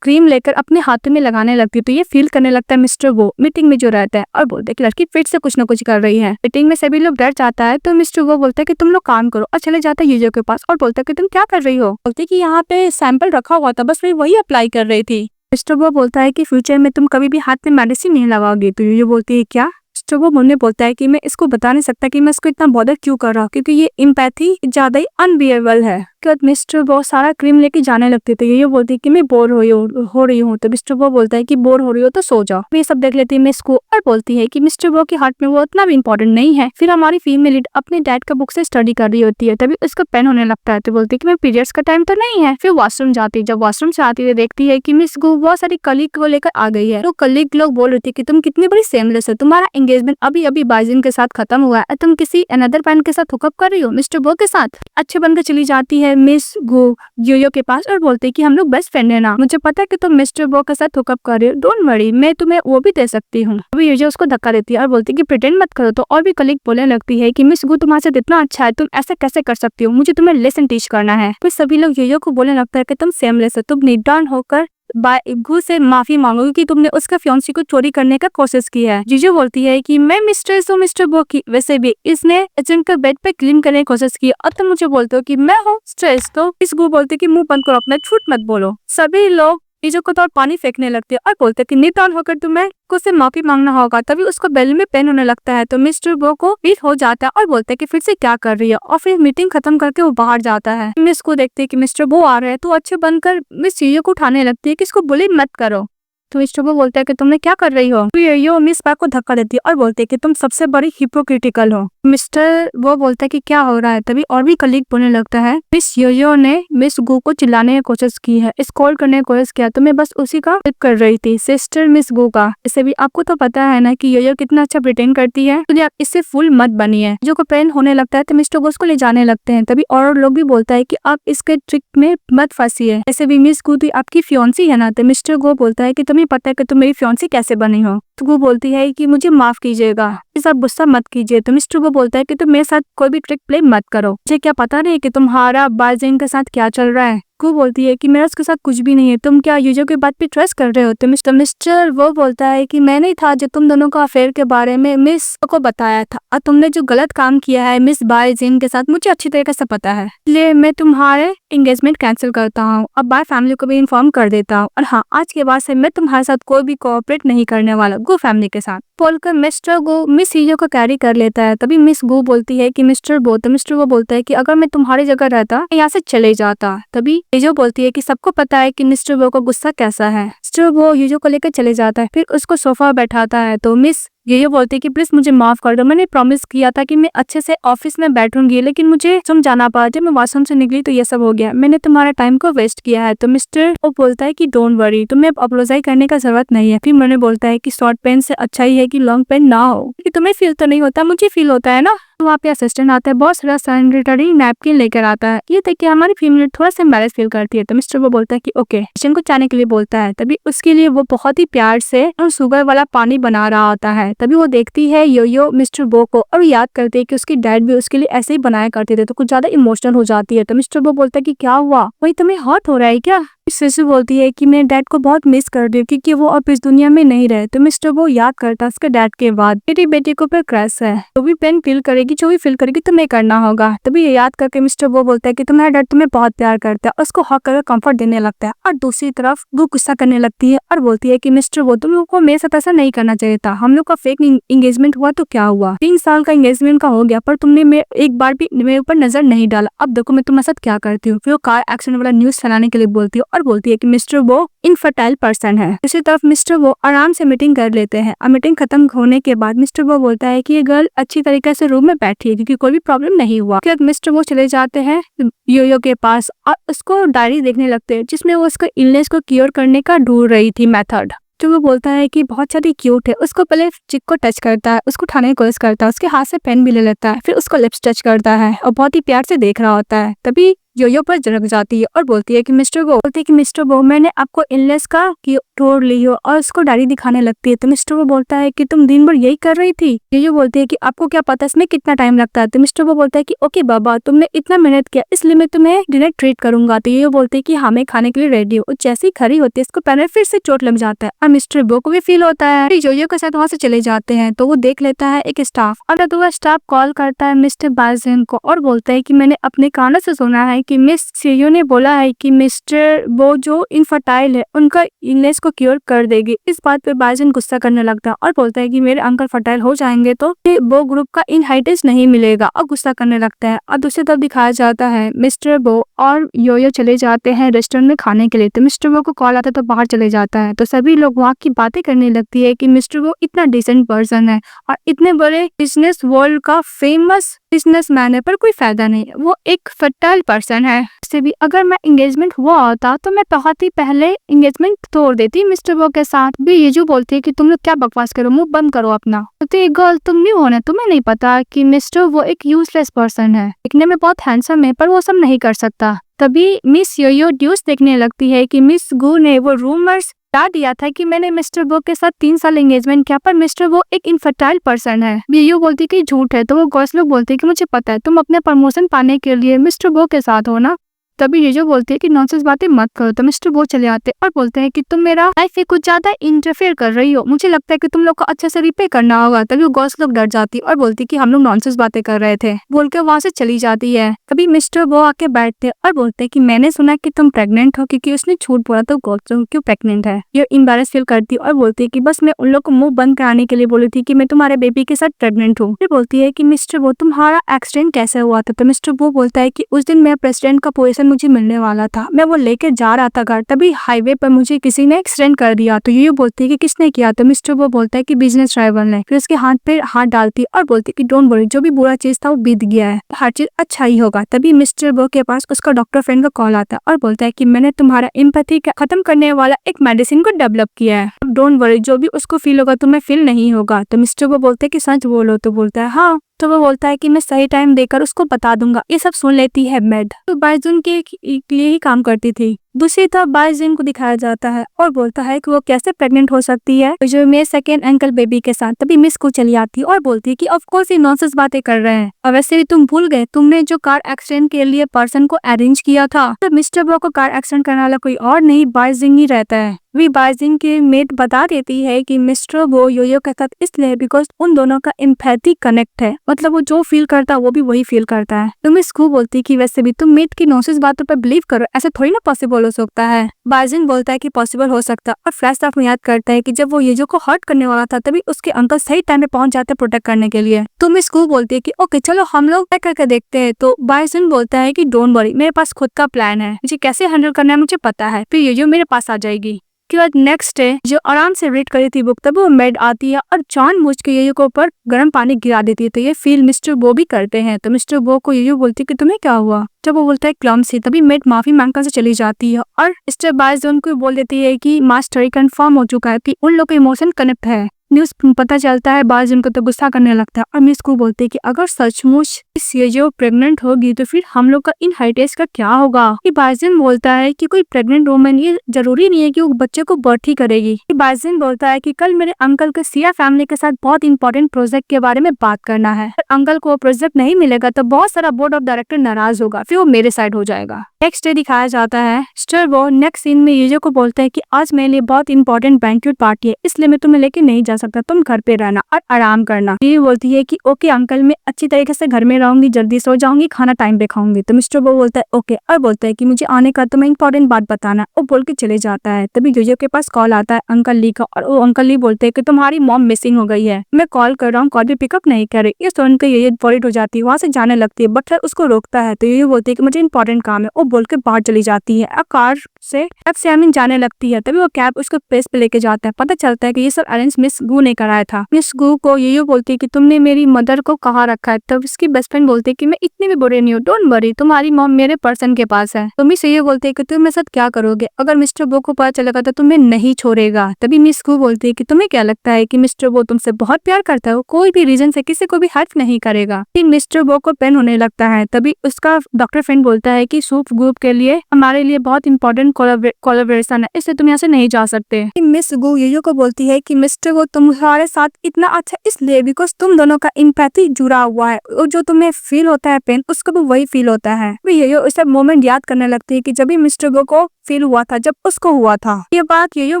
क्रीम लेकर अपने हाथों में लगाने लगती है तो ये फील करने लगता है मिस्टर वो मीटिंग में जो रहता है और बोलते हैं कि लड़की फिर से कुछ ना कुछ कर रही है। मीटिंग में सभी लोग डर जाता है तो मिस्टर वो बोलता है कि तुम लोग काम करो, और चले जाता है यूजर के पास और बोलता है कि तुम क्या कर रही हो। बोलते कि यहाँ पे सैंपल रखा हुआ था, बस मैं वही अप्लाई कर रही थी। मिस्टर वो बोलता है कि फ्यूचर में तुम कभी भी हाथ में मेडिसिन नहीं लगाओगी। तो यूजर बोलती है क्या। मिस्टर वो मुझे बोलता है कि मैं इसको बता नहीं सकता कि मैं इसको इतना बॉदर क्यों कर रहा हूँ, क्योंकि ये एम्पैथी ज्यादा ही अनबियरेबल है। मिस्टर वो सारा क्रीम लेके जाने लगते थे। ये बोलती है कि मैं बोर हो रही हूँ। तो मिस्टर वो बोलता है कि बोर हो रही हो तो सो जाओ। ये सब देख लेती है मिस को और बोलती है कि मिस्टर वो के हार्ट में वो उतना भी इम्पोर्टेंट नहीं है। फिर हमारी फीमेल लीड अपने डैड का बुक से स्टडी कर रही होती है, तभी उसका पेन होने लगता है तो बोलती है कि मैं पीरियड्स का टाइम तो नहीं है। फिर वॉशरूम जाती है, जब वॉशरूम से आती है देखती है कि मिस गो बहुत सारी कलीग को लेकर आ गई है। तो कलीग लोग बोल रही थी कि तुम कितनी बड़ी सेमलेस है, तुम्हारा एंगेजमेंट अभी अभी बाइजिन के साथ खत्म हुआ है, तुम किसी अनदर पैन के साथ हुकअप कर रही हो मिस्टर वो के साथ। अच्छे बनकर चली जाती है मिस गो यो के पास और बोलते कि हम लोग बेस्ट फ्रेंड है ना, मुझे पता है कि तुम मिस्टर बो के साथ हुकअप कर रहे हो, डोंट वरी, मैं तुम्हें वो भी दे सकती हूँ। अभी यो उसको धक्का देती है और बोलती है कि प्रिटेंड मत करो। तो और भी कलीग बोलने लगती है कि मिस गो तुम्हारे साथ इतना अच्छा है, तुम ऐसा कैसे कर सकती हो, मुझे तुम्हें लेसन टीच करना है। फिर सभी लोग यो को बोलने लगता है कि तुम सेमलेस हो, तुम नीडाउन होकर बाइगू से माफी मांगोगी कि तुमने उसका फियांसी को चोरी करने का कोशिश की है। जीजू बोलती है कि मैं मिस्ट्रेस हूँ मिस्टर बो की, वैसे भी इसने एजेंट का बेड पे क्लीन करने की कोशिश की और तुम मुझे बोलते हो कि मैं हूँ स्ट्रेस। तो इस गो बोलते कि मुंह बंद करो अपना, झूठ मत बोलो। सभी लोग चीजों को तो पानी फेंकने लगते हैं और बोलते कि निदान होकर तुम्हें उससे माफी मांगना होगा। तभी उसको बेल में पेन होने लगता है तो मिस्टर बो को बीट हो जाता है और बोलते हैं कि फिर से क्या कर रही है, और फिर मीटिंग खत्म करके वो बाहर जाता है। मिस को देखते हैं कि मिस्टर बो आ रहे हैं तो अच्छे बनकर मिस चीजों को उठाने लगती है कि इसको बुली मत करो। तो मिस्टर वो बोलता है कि तुमने क्या कर रही हो। तो यो मिस बैक को धक्का देती है और बोलती है कि तुम सबसे बड़ी हिपोक्रिटिकल हो। मिस्टर वो बोलता है कि क्या हो रहा है। तभी और भी कलीग बोलने लगता है मिस योयो ने मिस गू को चिल्लाने की कोशिश की है, स्कॉल करने की कोशिश किया, तो मैं बस उसी का कर रही थी, सिस्टर मिस गू का। इसे भी आपको तो पता है ना कि योयो कितना अच्छा प्रिटेंड करती है, तो आप इससे फुल मत बनिए। जो को प्रेन होने लगता है तो मिस्टर गो उसको ले जाने लगते हैं। तभी और लोग भी बोलता है कि आप इसके ट्रिक में मत फंसिए, ऐसे भी मिस गू तो आपकी फियांसी है ना। तो मिस्टर गो बोलता है कि तुम्हें पता है कि तुम मेरी फियांसी कैसे बनी हो। तो वो बोलती है कि मुझे माफ कीजिएगा, इस आप गुस्सा मत कीजिए। तो मिस्टर वो बोलता है कि तुम मेरे साथ कोई भी ट्रिक प्ले मत करो, मुझे क्या पता नहीं कि तुम्हारा बाजिंग के साथ क्या चल रहा है। वो बोलती है कि मेरा उसके साथ कुछ भी नहीं है, तुम क्या यूजो के बात पे ट्रस्ट कर रहे हो। तो मिस्टर वो बोलता है कि मैं नहीं था जो तुम दोनों का अफेयर के बारे में मिस को बताया था, और तुमने जो गलत काम किया है मिस बाइजिन के साथ मुझे अच्छी तरीके से पता है, इसलिए मैं तुम्हारे एंगेजमेंट कैंसिल करता हूँ, अब बाय फैमिली को भी इन्फॉर्म कर देता हूँ, और हाँ आज के बाद से मैं तुम्हारे साथ कोई भी कोऑपरेट नहीं करने वाला गो फैमिली के साथ। बोलकर मिस्टर गो मिस हीरो को कैरी कर लेता है। तभी मिस गो बोलती है कि मिस्टर वो बोलता है कि अगर मैं तुम्हारी जगह रहता यहाँ से चले जाता। तभी हीरो बोलती है कि सबको पता है कि मिस्टर वो का गुस्सा कैसा है। मिस्टर वो हीरो को लेकर चले जाता है, फिर उसको सोफा बैठाता है। तो मिस ये बोलती है कि प्लीज मुझे माफ कर दो, मैंने प्रॉमिस किया था कि मैं अच्छे से ऑफिस में बैठूंगी, लेकिन मुझे तुम जाना पड़ा, जब मैं वॉशरूम से निकली तो ये सब हो गया, मैंने तुम्हारा टाइम को वेस्ट किया है। तो मिस्टर वो बोलता है कि डोंट वरी, तुम्हें अपोलोजाइज करने का जरूरत नहीं है। फिर मैंने बोलता है कि शॉर्ट पेन से अच्छा ही है कि लॉन्ग पेन ना हो, कि तुम्हें फील तो नहीं होता, मुझे फील होता है ना। तो वहाँ पे असिस्टेंट आता है, बहुत सारा सैनिटरी नैपकिन लेकर आता है, ये तक कि हमारी फीमेल थोड़ा सा एम्बैरेस फील करती है। तो मिस्टर वो बोलता है कि ओके, किचन को जाने के लिए बोलता है। तभी उसके लिए वो बहुत ही प्यार से शुगर वाला पानी बना रहा होता है। तभी वो देखती है योयो मिस्टर बो को, और याद करती है कि उसकी डैड भी उसके लिए ऐसे ही बनाया करते थे, तो कुछ ज्यादा इमोशनल हो जाती है। तो मिस्टर बो बोलता है कि क्या हुआ, वही तुम्हें हर्ट हो रहा है क्या। सिसु बोलती है कि मैं डैड को बहुत मिस कर रही हूँ क्योंकि वो अब इस दुनिया में नहीं रहे। तो मिस्टर वो याद करता है उसके डैड के बाद मेरी बेटी को पर क्रैश है, जो भी पेन फील करेगी, जो भी फील करेगी तुम्हें करना होगा। तभी ये याद करके मिस्टर वो बोलता है कि तुम्हारा डैड तुम्हें बहुत प्यार करता है, उसको हक करके कंफर्ट देने लगता है। और दूसरी तरफ वो गुस्सा करने लगती है और बोलती है कि मिस्टर वो तुम लोग को मेरे साथ ऐसा नहीं करना चाहिए था, हम लोग का फेक एंगेजमेंट हुआ तो क्या हुआ, 3 साल का एंगेजमेंट का हो गया, पर तुमने एक बार भी मेरे ऊपर नजर नहीं डाला, अब देखो मैं तुम्हारे साथ क्या करती हूँ। फिर वो कार एक्सीडेंट वाला न्यूज फैलाने के लिए बोलती है और बोलती है कि मिस्टर वो इनफर्टाइल पर्सन है। दूसरी तरफ मिस्टर वो आराम से मीटिंग कर लेते हैं, और मीटिंग खत्म होने के बाद मिस्टर वो बोलता है कि ये गर्ल अच्छी तरीके से रूम में बैठी है क्योंकि कोई भी प्रॉब्लम नहीं हुआ। फिर मिस्टर वो चले जाते हैं योयो के पास और उसको डायरी देखने लगते हैं जिसमें वो उसको इलनेस को क्योर करने का ढूंढ रही थी मेथड। तो वो बोलता है कि बहुत ज्यादा क्यूट है, उसको पहले चिक को टच करता है, उसको उठाने की कोशिश करता है, उसके हाथ से पेन भी ले लेता है, फिर उसको लिप्स टच करता है और बहुत ही प्यार से देख रहा होता है। तभी योयो पर जग जाती है और बोलती है कि मिस्टर वो मैंने आपको इलनेस का तोड़ ली हो, और उसको डायरी दिखाने लगती है। तो मिस्टर वो बोलता है कि तुम दिन भर यही कर रही थी। योयो बोलती है कि आपको क्या पता इसमें कितना टाइम लगता है। तो मिस्टर वो बोलता है कि ओके बाबा, तुमने इतना मेहनत किया इसलिए मैं तुम्हें डिनर ट्रीट करूंगा। तो योयो बोलती है कि हाँ मैं खाने के लिए रेडी हूँ। जैसे ही खड़ी होती है इसको पैर फिर से चोट लग जाता है और मिस्टर बो को भी फील होता है। योयो के साथ वहाँ से चले जाते हैं तो वो देख लेता है एक स्टाफ, और तो वह स्टाफ कॉल करता है मिस्टर बाजिन को और बोलता है कि मैंने अपने कानों से सुना है कि मिस सीईओ ने बोला है कि मिस्टर वो जो इनफर्टाइल है उनका इलनेस को क्योर कर देगी। इस बात पे बाजिन गुस्सा करने लगता है और बोलता है कि मेरे अंकल फर्टाइल हो जाएंगे तो वो ग्रुप का इनहाइटिस नहीं मिलेगा, और गुस्सा करने लगता है। और दूसरी तरफ दिखाया जाता है मिस्टर बो और योयो चले जाते हैं रेस्टोरेंट में खाने के लिए। तो मिस्टर बो को कॉल आता है तो बाहर चले जाता है, तो सभी लोग वहाँ की बातें करने लगती है कि मिस्टर बो इतना डिसेंट पर्सन है और इतने बड़े बिजनेस वर्ल्ड का फेमस बिजनेसमैन है, पर कोई फायदा नहीं है, वो एक फर्टाइल पर्सन है। से भी अगर मैं एंगेजमेंट हुआ होता तो मैं बहुत ही पहले एंगेजमेंट तोड़ देती मिस्टर बो के साथ भी। ये जो बोलती है कि तुम लोग क्या बकवास करो, मुंह बंद करो अपना। तो ये गर्ल तुम नहीं हो ना, तुम्हें नहीं पता कि मिस्टर वो एक यूजलेस पर्सन है, दिखने में बहुत हैंडसम है पर वो सब नहीं कर सकता। तभी मिस योयो ड्यूस देखने लगती है कि मिस गू ने वो रूमर्स बता दिया था कि मैंने मिस्टर बो के साथ 3 साल एंगेजमेंट किया, पर मिस्टर वो एक इनफर्टाइल पर्सन है। योयो बोलती कि झूठ है, तो वो गर्ल्स लोग बोलते कि मुझे पता है तुम अपने प्रमोशन पाने के लिए मिस्टर बो के साथ हो ना। तभी ये जो बोलती है कि नॉनसेंस बातें मत करो। तो मिस्टर वो चले आते हैं और बोलते हैं कि तुम मेरा लाइफ में कुछ ज्यादा इंटरफेयर कर रही हो, मुझे लगता है कि तुम लोग को अच्छे से रिपे करना होगा। तभी वो गर्ल्स लोग डर जाती है और बोलती कि हम लोग नॉनसेंस बातें कर रहे थे, बोल के वहाँ से चली जाती है। तभी मिस्टर वो आके बैठते और बोलते हैं कि मैंने सुना कि तुम प्रेग्नेंट हो, क्योंकि उसने झूठ बोला तो गर्ल्स लोग क्यों प्रेग्नेंट है। ये एम्बैरेस फील करती है और बोलती है कि बस मैं उन लोग को मुंह बंद कराने के लिए बोली थी कि मैं तुम्हारे बेबी के साथ प्रेग्नेंट हूँ। फिर बोलती है कि मिस्टर वो तुम्हारा एक्सीडेंट कैसे हुआ था। तो मिस्टर वो बोलता है कि उस दिन मैं प्रेसिडेंट का पोजीशन पर्सन मुझे मिलने वाला था, मैं वो लेके जा रहा था घर, तभी हाईवे पर मुझे किसी ने एक्सीडेंट कर दिया। तो यूयू बोलती है कि किसने किया? तो मिस्टर वो बोलता है कि बिजनेस ड्राइवर ने। फिर उसके हाथ पे हाथ डालती और बोलती कि डोंट वरी, जो भी बुरा चीज था वो बीत गया है, हर चीज अच्छा ही होगा। तभी मिस्टर वो के पास उसका डॉक्टर फ्रेंड का कॉल आता है और बोलता है कि मैंने तुम्हारा एम्पैथी खत्म करने वाला एक मेडिसिन को डेवलप किया है, डोंट वरी, जो भी उसको फील होगा तुम्हें फील नहीं होगा। तो मिस्टर वो बोलते है कि सच बोलो। तो बोलता है हाँ। तो वो बोलता है कि मैं सही टाइम देकर उसको बता दूंगा। ये सब सुन लेती है मैड, तो बाइजुन के लिए ही काम करती थी। दूसरी तरफ बाइजुन को दिखाया जाता है और बोलता है कि वो कैसे प्रेग्नेंट हो सकती है जो मेरे सेकेंड अंकल बेबी के साथ। तभी मिस को चली आती है और बोलती है कि ऑफ कोर्स ये नॉनसेंस बातें कर रहे हैं, और वैसे भी तुम भूल गए तुमने जो कार एक्सीडेंट के लिए पर्सन को अरेंज किया था। तो मिस्टर बो को कार एक्सीडेंट करने वाला कोई और नहीं, बाइजिंग ही रहता है। वी बाइजिंग की मेट बता देती है कि मिस्टर वो योयो के साथ इसलिए बिकॉज उन दोनों का एम्पैथी कनेक्ट है, मतलब वो जो फील करता है वो भी वही फील करता है। तो मिस को बोलती है कि वैसे भी तुम मेट की नॉनसेंस बातों पर बिलीव करो, ऐसे थोड़ी ना पॉसिबल हो सकता है। बाइजिंग बोलता है कि पॉसिबल हो सकता, और फ्लैशबैक में याद करता है कि जब वो योयो को हर्ट करने वाला था तभी उसके अंकल सही टाइम पे पहुंच जाते प्रोटेक्ट करने के लिए। तो मिस को बोलती है कि ओके चलो हम लोग ट्राई करके देखते हैं। तो बाइजिंग बोलता है कि डोंट वरी, मेरे पास खुद का प्लान है, मुझे कैसे हैंडल करना है मुझे पता है, फिर योयो मेरे पास आ जाएगी। के बाद नेक्स्ट डे जो आराम से रीड करी थी बुक, तब वो मेड आती है और जानबूझ के योयो के ऊपर गर्म पानी गिरा देती है। तो ये फील मिस्टर बो भी करते हैं। तो मिस्टर बो को योयो बोलती है कि तुम्हें क्या हुआ? जब वो बोलता है क्लम्सी, तभी मेड माफी मांगकर से चली जाती है और स्टेप बाय स्टेप उनको बोल देती है कि मास्टर कंफर्म हो चुका है कि उन लोग का इमोशन कनेक्ट है। न्यूज पता चलता है, बाज उनको तो गुस्सा करने लगता है और मिस को बोलते है कि अगर सचमुच इस योयो प्रेग्नेंट होगी तो फिर हम लोग का इन हेरिटेज का क्या होगा। बाइजन बोलता है कि कोई प्रेग्नेंट वुमन ये जरूरी नहीं है कि वो बच्चे को बर्थ ही करेगी। बाइजन बोलता है कि कल मेरे अंकल के सिया फैमिली के साथ बहुत इंपॉर्टेंट प्रोजेक्ट के बारे में बात करना है, अंकल को वो प्रोजेक्ट नहीं मिलेगा तो बहुत सारा बोर्ड ऑफ डायरेक्टर नाराज होगा, फिर वो मेरे साइड हो जाएगा। नेक्स्ट डे दिखाया जाता है स्टर वो नेक्स्ट सीन में योयो को बोलता है कि आज मेरे लिए बहुत इंपॉर्टेंट बैंक्वेट पार्टी है, इसलिए मैं तुम्हें लेके नहीं जा सकता, तुम घर पे रहना और आराम करना। ये बोलती है कि ओके अंकल, मैं अच्छी तरीके से घर में रहूंगी, जल्दी सो जाऊंगी, खाना टाइम पे खाऊंगी। तो मिस्टर वो बोलता है ओके, और बोलता है कि मुझे आने का तुम्हें इंपॉर्टेंट बात बताना, वो बोल के चले जाता है। तभी योयो के पास कॉल आता है अंकल ली का, और वो अंकल ली बोलते है कि तुम्हारी मॉम मिसिंग हो गई है, मैं कॉल कर रहा हूँ, कॉल भी पिकअप नहीं कर रही। ये सुनकर योयो वरीड हो जाती है, वहां से जाने लगती है, बट फिर उसको रोकता है। तो योयो बोलती है कि मुझे इंपॉर्टेंट काम है, वो बोल के बाहर चली जाती है और कार से जाने लगती है। तभी वो कैब उसको प्लेस पे लेके जाता है। पता चलता है कि ये सब अरेंज मिस गू ने कराया था। मिस गू को योयो बोलती है कि तुमने मेरी मदर को कहाँ रखा है। तब उसकी बेस्ट फ्रेंड बोलती है कि मैं इतनी भी बुरे नहीं हूँ, डोंट वरी, तुम्हारी मॉम मेरे पर्सन के पास है। तो मिस योयो बोलती है कि तुम मेरे साथ क्या करोगे, अगर मिस्टर बो को पता चलेगा तो तुम्हें नहीं छोड़ेगा। तभी मिस गू बोलती है कि तुम्हें क्या लगता है कि मिस्टर बो तुमसे बहुत प्यार करता है, कोई भी रीजन से किसी को भी हेल्प नहीं करेगा। फिर मिस्टर बो को पेन होने लगता है। तभी उसका डॉक्टर फ्रेंड बोलता है कि सूप ग्रुप के लिए हमारे लिए बहुत इंपॉर्टेंट कोलैबोरेशन है, इससे तुम यहाँ से नहीं जा सकते। मिस गू योयो को बोलती है कि मिस्टर वो तुम्हारे साथ इतना अच्छा इसलिए बिकॉज तुम दोनों का एम्पैथी जुड़ा हुआ है, जो तुम्हें फील होता है पेन उसको भी वही फील होता है। योयो उस सब मोमेंट याद करने लगती है कि जब भी मिस्टर बो को फील हुआ था जब उसको हुआ था। ये बात योयो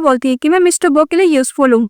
बोलती है कि मैं मिस्टर बो के लिए यूजफुल हूँ।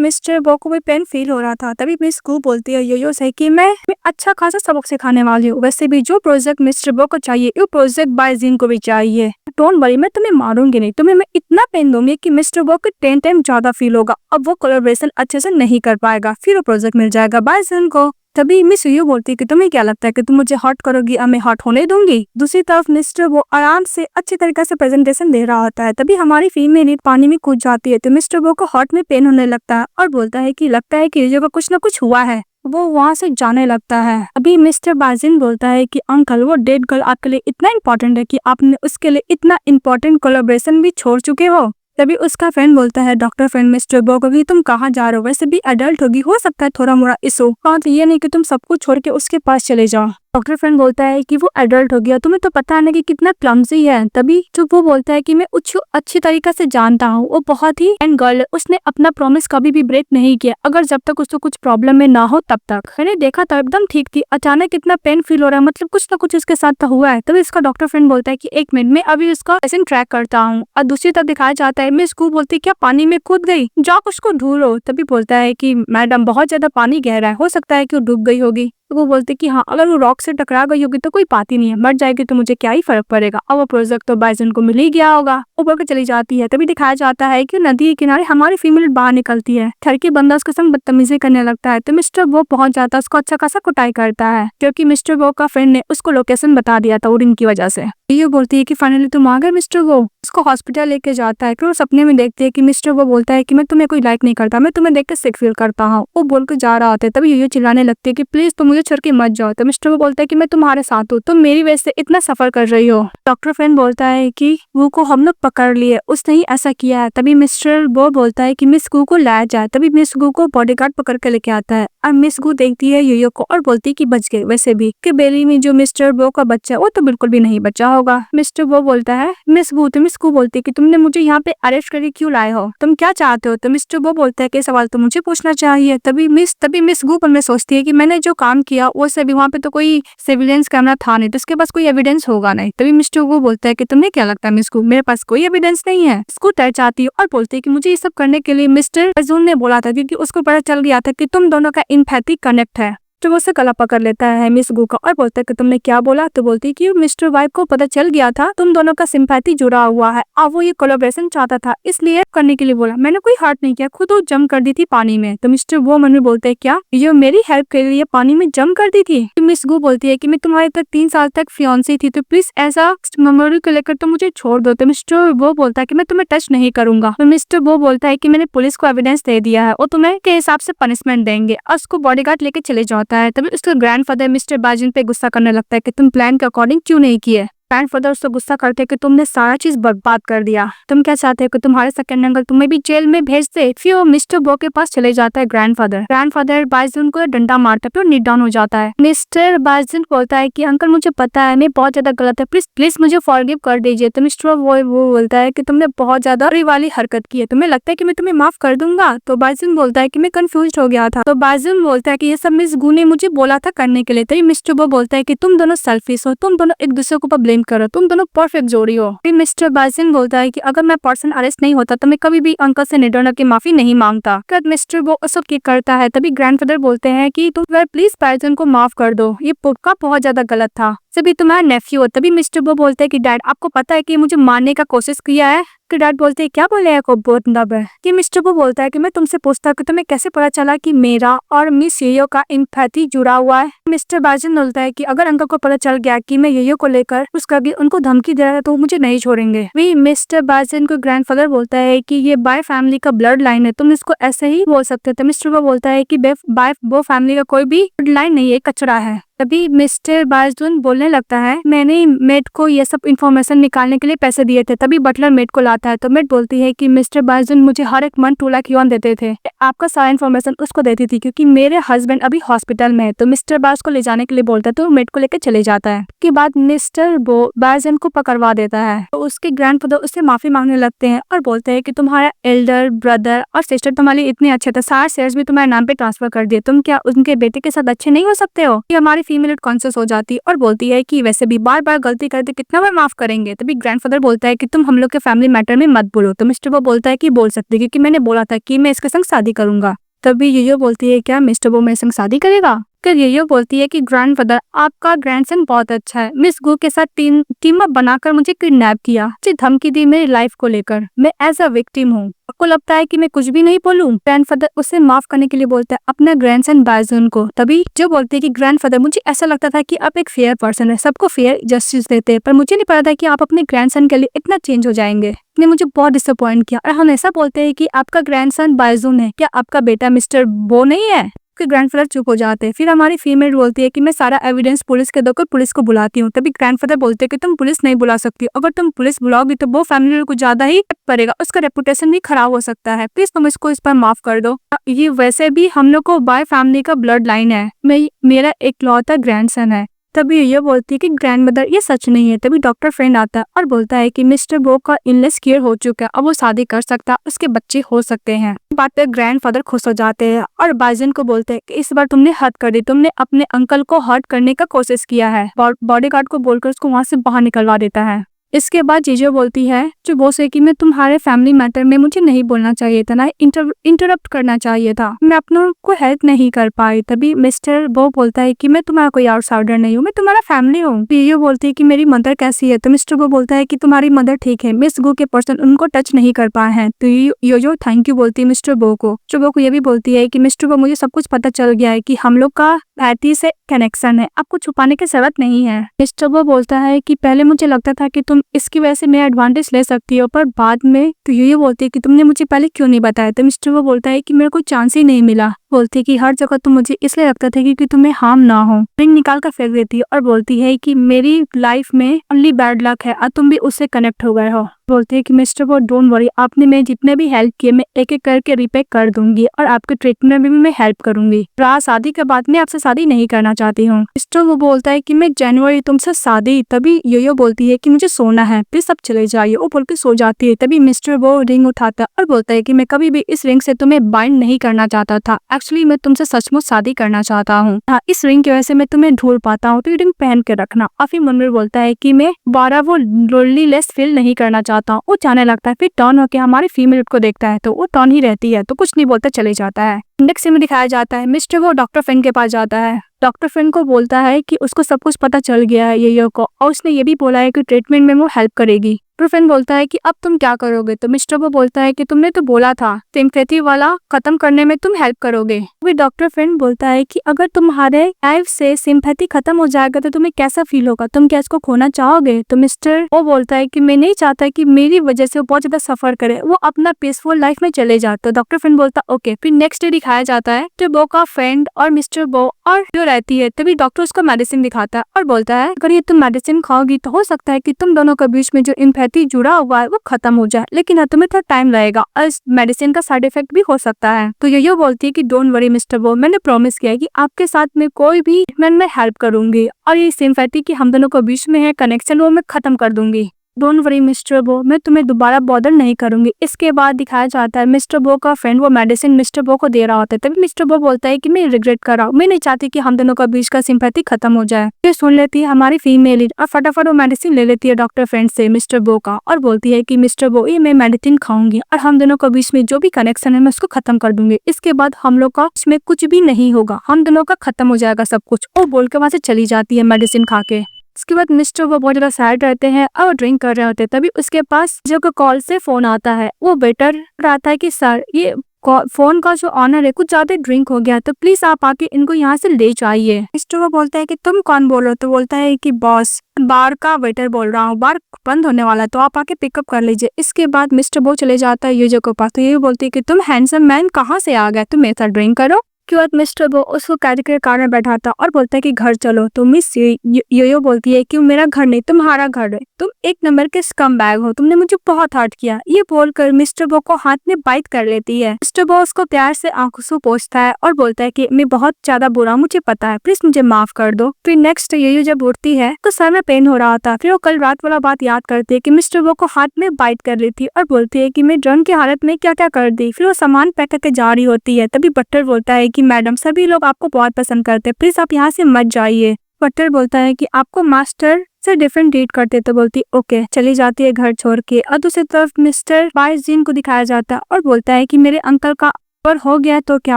मिस्टर बो को भी पेन फील हो रहा था। तभी मिस गू बोलती है योयो से कि मैं अच्छा खासा सबक सिखाने वाली हूँ, वैसे भी जो प्रोजेक्ट मिस्टर बो को चाहिए वो प्रोजेक्ट बाइजिन को भी चाहिए, डोंट वरी, मैं तुम्हें मारूंगी नहीं, तुम्हें मैं इतना पेन दूंगी कि मिस्टर बो को 10 टाइम ज्यादा फील होगा, अब वो कोलैबोरेशन अच्छे से नहीं कर पाएगा, फिर वो प्रोजेक्ट मिल जाएगा बाइजिन को। तभी मिस योयो बोलती है कि तुम्हें क्या लगता है कि तुम मुझे हर्ट करोगी और मैं हर्ट होने दूंगी। दूसरी तरफ मिस्टर वो आराम से अच्छी तरीके से प्रेजेंटेशन दे रहा होता है। तभी हमारी फीमेल लीड पानी में कूद जाती है। तो मिस्टर वो को हार्ट में पेन होने लगता है और बोलता है कि लगता है कि योयो को कुछ ना कुछ हुआ है, वो वहाँ से जाने लगता है। अभी मिस्टर बाजिन बोलता है कि अंकल वो डेड गर्ल आपके लिए इतना इम्पोर्टेंट है कि आपने उसके लिए इतना इम्पोर्टेंट कोलैबोरेशन भी छोड़ चुके हो। तभी उसका फ्रेंड बोलता है डॉक्टर फ्रेंड मिस्टर बो को कि तुम कहाँ जा रहे हो, वैसे भी अडल्ट होगी, हो सकता है थोड़ा मोड़ा इशू, हाँ तो ये नहीं कि तुम सब कुछ छोड़ के उसके पास चले जाओ। डॉक्टर फ्रेंड बोलता है कि वो एडल्ट हो गया, तुम्हें तो पता नहीं कि कितना क्लमजी है। तभी जो वो बोलता है कि मैं उसको अच्छी तरीके से जानता हूँ, वो बहुत ही एंड गर्ल, उसने अपना प्रॉमिस कभी भी ब्रेक नहीं किया, अगर जब तक उसको कुछ प्रॉब्लम में ना हो तब तक। मैंने देखा था एकदम ठीक थी, अचानक कितना पेन फील हो रहा है, मतलब कुछ ना कुछ उसके साथ हुआ है। तभी इसका डॉक्टर फ्रेंड बोलता है कि एक मिनट में अभी उसका पेशेंट ट्रैक करता हूँ। और दूसरी तरफ दिखाया जाता है मैं स्कूल बोलती क्या पानी में कूद गई, जाओ उसको ढूंढो। तभी बोलता है कि मैडम बहुत ज्यादा पानी गहरा है, हो सकता है कि वो डूब गई होगी। मिस्टर वो बोलते कि हाँ, अगर वो रॉक से टकरा गई होगी तो कोई बात ही नहीं है, मर जाएगी तो मुझे क्या ही फर्क पड़ेगा। अब वो प्रोजेक्ट तो बाइसन को मिल ही गया होगा। ऊपर को चली जाती है, तभी दिखाया जाता है कि नदी के किनारे हमारी फीमेल बाहर निकलती है। ठरकी बंदा उसके संग बदतमीजी करने लगता है तो मिस्टर वो पहुंच जाता है, उसको अच्छा खासा कुटाई करता है, क्योंकि मिस्टर वो का फ्रेंड ने उसको लोकेशन बता दिया था उड़िन की वजह से। ये बोलती है कि फाइनली तुम आ गए मिस्टर वो। उसको हॉस्पिटल लेके जाता है, फिर वो सपने में देखती है कि मिस्टर वो बोलता है कि मैं तुम्हें कोई लाइक नहीं करता, मैं तुम्हें देख के सिक फील करता हूँ। वो बोल के जा रहा होता है, तभी ये चिल्लाने लगती है कि प्लीज तुम मुझे छोड़ के मत जाओ। तो मिस्टर वो बोलता है कि मैं तुम्हारे साथ हूँ, तुम मेरी वजह से इतना सफर कर रही हो। डॉक्टर फ्रेंड बोलता है कि वो को हम लोग पकड़ लिए, उसने ही ऐसा किया है। तभी मिस्टर वो बोलता है कि मिस गू को लाया जाए। तभी मिस गू को बॉडीगार्ड पकड़ के लेके आता है और मिस गू देखती है यो को और बोलती है कि बच गए। वैसे भी कि बेली में जो मिस्टर वो का बच्चा वो तो बिल्कुल भी नहीं बचा होगा। मिस्टर वो बोलता है मिस गू, तो मिस गू बोलती है कि तुमने मुझे यहाँ पे अरेस्ट करके क्यों लाए हो, तुम क्या चाहते हो। तो मिस्टर वो बोलता है कि सवाल तो मुझे पूछना चाहिए। तभी मिस गू पर मैं सोचती है कि मैंने जो काम किया वो सभी, वहाँ पे तो कोई सर्विलेंस कैमरा था नहीं, तो उसके पास कोई एविडेंस होगा नहीं। तभी मिस्टर वो बोलता है कि तुम्हें क्या लगता है मिस गू, मेरे पास कोई एविडेंस नहीं है। इसको डर जाती है और बोलती है कि मुझे ये सब करने के लिए मिस्टर अर्जुन ने बोला था, क्योंकि उसको पता चल गया था कि तुम दोनों का इम्पैथी कनेक्ट है। तो वो उसे गला पकड़ लेता है मिस गू का और बोलता है कि तुमने क्या बोला। तो बोलती है कि मिस्टर वाइफ को पता चल गया था तुम दोनों का सिंपैथी जुड़ा हुआ है, अब वो ये कोलैबोरेशन चाहता था इसलिए करने के लिए बोला, मैंने कोई हर्ट नहीं किया, खुद वो जम कर दी थी पानी में। तो मिस्टर वो मन में बोलते है क्या ये मेरी हेल्प के लिए पानी में जम कर दी थी। तो मिस गू बोलती है कि मैं तुम्हारे तक 3 साल तक फियांसी थी, तो प्लीज ऐसा मेमोरी को लेकर तो मुझे छोड़ दो। तो मिस्टर वो बोलता है कि मैं तुम्हें टच नहीं करूंगा। तो मिस्टर वो बोलता है कि मैंने पुलिस को एविडेंस दे दिया है, वो तुम्हें के हिसाब से पनिशमेंट देंगे, और उसको बॉडीगार्ड लेके चले जाता है। तभी उसका ग्रैंडफादर मिस्टर बाजिन पे गुस्सा करने लगता है कि तुम प्लान के अकॉर्डिंग क्यों नहीं किए। ग्रैंडफादर उससे गुस्सा करते हैं कि तुमने सारा चीज बर्बाद कर दिया, तुम क्या चाहते हो कि तुम्हारे सेकंड अंकल तुम्हें भी जेल में भेज दे। फिर वो मिस्टर बो के पास चले जाता है ग्रैंडफादर बाजिन को डंडा मारता है, फिर नीट डाउन हो जाता है। मिस्टर बाजिन बोलता है कि अंकल मुझे पता है मैं बहुत ज्यादा गलत है, प्लीज प्लीज मुझे फॉरगिव कर दीजिए। तो मिस्टर वो बोलता है कि तुमने बहुत ज्यादा बुरी वाली हरकत की है, तुम्हें लगता है कि मैं तुम्हें माफ कर दूंगा। तो बाजिन बोलता है कि मैं कंफ्यूज हो गया था। तो बाजिन बोलता है कि ये सब मिस गू ने मुझे बोला था करने के लिए। तो मिस्टर बो बोलता है कि तुम दोनों सेल्फिश हो, तुम दोनों एक दूसरे को ब्लेम करो, तुम दोनों परफेक्ट जोड़ी हो। फिर मिस्टर बाजिन बोलता है कि अगर मैं पर्सन अरेस्ट नहीं होता तो मैं कभी भी अंकल से निडरना की माफी नहीं मांगता। फिर मिस्टर वो उसको किक करता है। तभी ग्रैंडफादर बोलते हैं कि तुम प्लीज बाजिन को माफ कर दो, ये पुटका बहुत ज्यादा गलत था, सभी तुम्हारा नेफ्यू हो। तभी मिस्टर वो बोलते हैं कि डैड आपको पता है कि मुझे मारने का कोशिश किया है। कि डैड बोलते हैं क्या बोले को बहुत मतलब है। कि मिस्टर वो बोलता है कि मैं तुमसे पूछता कि तुम्हें कैसे पता चला कि मेरा और मिस येयो का इम्पैथी जुड़ा हुआ है। मिस्टर बाजिन बोलता है कि अगर अंकल को पता चल गया कि मैं येयो को लेकर उसका भी उनको धमकी दे रहा है तो मुझे नहीं छोड़ेंगे। वही मिस्टर बाजिन को ग्रैंडफादर बोलता है कि ये बाय फैमिली का ब्लड लाइन है, तुम इसको ऐसे ही बोल सकते हो। तो मिस्टर वो बोलता है कि बाय वो फैमिली का कोई भी ब्लड लाइन नहीं है, कचरा है। तभी मिस्टर बाजुन बोलने लगता है मैंने मेट को ये सब इन्फॉर्मेशन निकालने के लिए पैसे दिए थे। तभी बटलर मेट को लाता है तो मेट बोलती है कि मिस्टर बाजुन मुझे हर एक मंथ 2 लाख युआन देते थे, आपका सारा इन्फॉर्मेशन उसको देती थी क्योंकि मेरे हस्बैंड अभी हॉस्पिटल में है। तो मिस्टर बाज को ले जाने के लिए बोलता है तो मेट को लेकर चले जाता है। उसके बाद मिस्टर बो बाजुन को पकड़वा देता है तो उसके ग्रैंडफादर उससे माफी मांगने लगते हैं और बोलते हैं कि तुम्हारा एल्डर ब्रदर और सिस्टर तुम्हारे लिए इतने अच्छे थे, सारे शेयर्स भी तुम्हारे नाम पे ट्रांसफर कर दिए, तुम क्या उनके बेटे के साथ अच्छे नहीं हो सकते हो। ये हमारी फीमेल कॉन्शियस हो जाती और बोलती है कि वैसे भी बार बार गलती करते कितना बार माफ करेंगे। तभी ग्रैंडफादर बोलता है कि तुम हम लोग के फैमिली मैटर में मत बोलो। तो मिस्टर वो बोलता है कि बोल सकते क्योंकि मैंने बोला था कि मैं इसके संग शादी करूंगा। तभी ये बोलती है क्या मिस्टर वो मेरे संग शादी करेगा। फिर ये बोलती है कि ग्रैंडफादर आपका ग्रैंडसन बहुत अच्छा है, मिस गू के साथ टीम अप बनाकर मुझे किडनैप किया, मुझे धमकी दी मेरी लाइफ को लेकर, मैं एज अ विक्टिम हूँ, आपको लगता है कि मैं कुछ भी नहीं बोलूं। ग्रैंडफादर उसे माफ करने के लिए बोलता है अपना ग्रैंडसन बाजुन को। तभी जो बोलती है कि ग्रैंडफादर मुझे ऐसा लगता था कि आप एक फेयर पर्सन है, सबको फेयर जस्टिस देते हैं, पर मुझे नहीं पता था कि आप अपने ग्रैंडसन के लिए इतना चेंज हो जाएंगे, ने मुझे बहुत डिसअपॉइंट किया। और हम ऐसा बोलते हैं कि आपका ग्रैंडसन बाजुन है, क्या आपका बेटा मिस्टर बो नहीं है। कि ग्रैंडफादर चुप हो जाते हैं। फिर हमारी फीमेल बोलती है कि मैं सारा एविडेंस पुलिस के दोकर पुलिस को बुलाती हूँ। तभी ग्रैंडफादर बोलते हैं कि तुम पुलिस नहीं बुला सकती, अगर तुम पुलिस बुलाओगी तो वो फैमिली को ज्यादा ही पड़ेगा, उसका रेपुटेशन भी खराब हो सकता है, प्लीज तुम इसको इस पर माफ कर दो। ये वैसे भी हम लोग को बाय फैमिली का ब्लड लाइन है, मेरा इकलौता ग्रैंडसन है। तभी ये बोलती है कि ग्रैंडमदर ये सच नहीं है। तभी डॉक्टर फ्रेंड आता है और बोलता है कि मिस्टर बो का इलनेस क्लियर हो चुका है, अब वो शादी कर सकता, उसके बच्चे हो सकते हैं। बात पे ग्रैंडफादर खुश हो जाते हैं और बाजिन को बोलते हैं कि इस बार तुमने हद कर दी, तुमने अपने अंकल को हर्ट करने का कोशिश किया है। बॉडीगार्ड को बोलकर उसको वहाँ से बाहर निकलवा देता है। इसके बाद जीजो बोलती है जो बो से कि मैं तुम्हारे फैमिली मैटर में मुझे नहीं बोलना चाहिए था, ना इंटरप्ट करना चाहिए था, मैं अपनों को हेल्प नहीं कर पाई। तभी मिस्टर बो बोलता है कि मैं तुम्हारा कोई आउटसाइडर नहीं हूँ, मैं तुम्हारा फैमिली हूँ। जीजो बोलती है कि मेरी मदर कैसी है, तो मिस्टर बो बोलता है कि तुम्हारी मदर ठीक है, मिस गो के पर्सन उनको टच नहीं कर पाए हैं। तो यो थैंक यू बोलती है मिस्टर बो को। मिस्टर बो को ये भी बोलती है कि मिस्टर बो मुझे सब कुछ पता चल गया है कि हम लोग का हैती से कनेक्शन है, आपको छुपाने की जरूरत नहीं है। मिस्टर बो बोलता है कि पहले मुझे लगता था कि तुम इसकी वजह से मेरा एडवांटेज ले सकती हो, पर बाद में तो ये बोलती है कि तुमने मुझे पहले क्यों नहीं बताया। तो मिस्टर बो बोलता है कि मेरे को चांस ही नहीं मिला। बोलती है कि हर जगह तुम मुझे इसलिए लगता था कि तुम्हें हार्म ना हो। रिंग निकाल कर फेंक देती है और बोलती है कि मेरी लाइफ में ओनली बैड लक है और तुम भी उससे कनेक्ट हो गए हो। बोलती है कि मिस्टर बो डोंट वरी, आपने मैं जितने भी हेल्प किए मैं एक एक करके रिपे कर दूंगी और आपके ट्रीटमेंट में भी मैं हेल्प करूंगी। शादी के बाद मैं आपसे शादी नहीं करना चाहती हूँ। मिस्टर वो बोलता है कि मैं जनवरी तुमसे शादी। तभी यो बोलती है कि मुझे सोना है, प्लीज सब चले जाइए। वो बोल के सो जाती है। तभी मिस्टर वो रिंग उठाता और बोलता है कि मैं कभी भी इस रिंग से तुम्हें बाइंड नहीं करना चाहता था, एक्चुअली मैं तुमसे सचमुच शादी करना चाहता हूँ। हाँ, इस रिंग की वजह से मैं तुम्हें ढूंढ पाता हूँ, तो ये रिंग पहन के रखना। और फिर मनवीर बोलता है कि मैं बारह वो लोनलीनेस फील नहीं करना चाहता हूँ। वो जाने लगता है। फिर टर्न होकर हमारी फीमेल को देखता है तो वो टर्न ही रहती है, तो कुछ नहीं बोलता चले जाता है। नेक्स्ट में दिखाया जाता है मिस्टर वो डॉक्टर फेन के पास जाता है। डॉक्टर फेन को बोलता है कि उसको सब कुछ पता चल गया है ये को, और उसने ये भी बोला है कि ट्रीटमेंट में वो हेल्प करेगी। डॉक्टर फेन बोलता है कि अब तुम क्या करोगे। तो मिस्टर वो बोलता है कि तुमने तो बोला था सिंपैथी वाला खत्म करने में तुम हेल्प करोगे। फिर डॉक्टर फेन बोलता है कि अगर तुम्हारे लाइफ से सिंपैथी खत्म हो जाएगा तो तुम्हें कैसा फील होगा, तुम क्या इसको खोना चाहोगे। तो मिस्टर वो बोलता है कि मैं नहीं चाहता कि मेरी वजह से वो बहुत ज्यादा सफर करे, वो अपना पीसफुल लाइफ में चले जाए। तो डॉक्टर फेन बोलता ओके। फिर नेक्स्ट डे दिखाया जाता है मिस्टर बो का फ्रेंड और मिस्टर बो और जो रहती है। तभी डॉक्टर उसको मेडिसिन दिखाता है और बोलता है अगर ये तुम मेडिसिन खाओगी तो हो सकता है कि तुम दोनों के बीच में जो इम्पैथी जुड़ा हुआ है वो खत्म हो जाए, लेकिन तुम्हें थोड़ा टाइम लगेगा और इस मेडिसिन का साइड इफेक्ट भी हो सकता है। तो ये बोलती है कि डोंट वरी मिस्टर बो, मैंने प्रॉमिस किया है कि आपके साथ में कोई भी ट्रीटमेंट में हेल्प करूंगी और ये सिंपैथी की हम दोनों के बीच में है कनेक्शन वो मैं खत्म कर दूंगी। डोंट वरी मिस्टर बो, मैं तुम्हें दोबारा बॉदर नहीं करूंगी। इसके बाद दिखाया जाता है मिस्टर बो का फ्रेंड वो मेडिसिन मिस्टर बो को दे रहा होता है। तभी मिस्टर बो बोलता है कि मैं रिग्रेट कर रहा हूँ, मैं नहीं चाहती कि हम दोनों का बीच का सिंपैथी खत्म हो जाए। ये सुन लेती है हमारी फीमेल लीड और फटाफट वो मेडिसिन ले लेती है डॉक्टर फ्रेंड से मिस्टर बो का और बोलती है कि मिस्टर बो ये मैं मेडिसिन खाऊंगी और हम दोनों के बीच में जो भी कनेक्शन है मैं उसको खत्म कर दूंगी। इसके बाद हम लोग का इसमें कुछ भी नहीं होगा, हम दोनों का खत्म हो जाएगा सब कुछ। वो बोल के वहां से चली जाती है मेडिसिन खा के। उसके बाद मिस्टर वो बहुत ज्यादा सैड रहते हैं और ड्रिंक कर रहे होते हैं। तभी उसके पास जो कॉल से फोन आता है, वो वेटर आता है कि सर ये फोन का जो ऑनर है कुछ ज्यादा ड्रिंक हो गया, तो प्लीज आप आके इनको यहाँ से ले जाइए। मिस्टर वो बोलता है कि तुम कौन बोल रहे हो। तो बोलता है कि बॉस बार का वेटर बोल रहा हूँ, बार बंद होने वाला है तो आप आके पिकअप कर लीजिए। इसके बाद मिस्टर बो चले जाता है यूजर के पास। तो ये बोलती है कि तुम हैंडसम मैन कहाँ से आ गए, तुम मेरे साथ ड्रिंक करो। के बाद मिस्टर बो उसको कैरी कर कार में बैठाता और बोलता है कि घर चलो। तो मिस यो बोलती है कि मेरा घर नहीं तुम्हारा घर है, तुम एक नंबर के स्कम बैग हो, तुमने मुझे बहुत हर्ट किया। ये बोलकर मिस्टर बो को हाथ में बाइट कर लेती है। मिस्टर बो उसको प्यार से आंखों से पोंछता है और बोलता है कि मैं बहुत ज्यादा बुरा, मुझे पता है, प्लीज मुझे माफ कर दो। फिर नेक्स्ट यो जब उठती है तो सर में पेन हो रहा था। फिर वो कल रात वाला बात याद करती है कि मिस्टर बो को हाथ में बाइट कर ली थी और बोलती है कि मैं ड्रंक की हालत में क्या क्या कर दी। फिर वो सामान पैक करके जा रही होती है। तभी बट्टर बोलता है कि मैडम सभी लोग आपको बहुत पसंद करते हैं, प्लीज आप यहाँ से मत जाइए। बट्टर बोलता है कि आपको मास्टर से डिफरेंट ट्रीट करते, तो बोलती ओके, चली जाती है घर छोड़ के। और दूसरी तरफ मिस्टर बाइजीन को दिखाया जाता है और बोलता है कि मेरे अंकल का पर हो गया तो क्या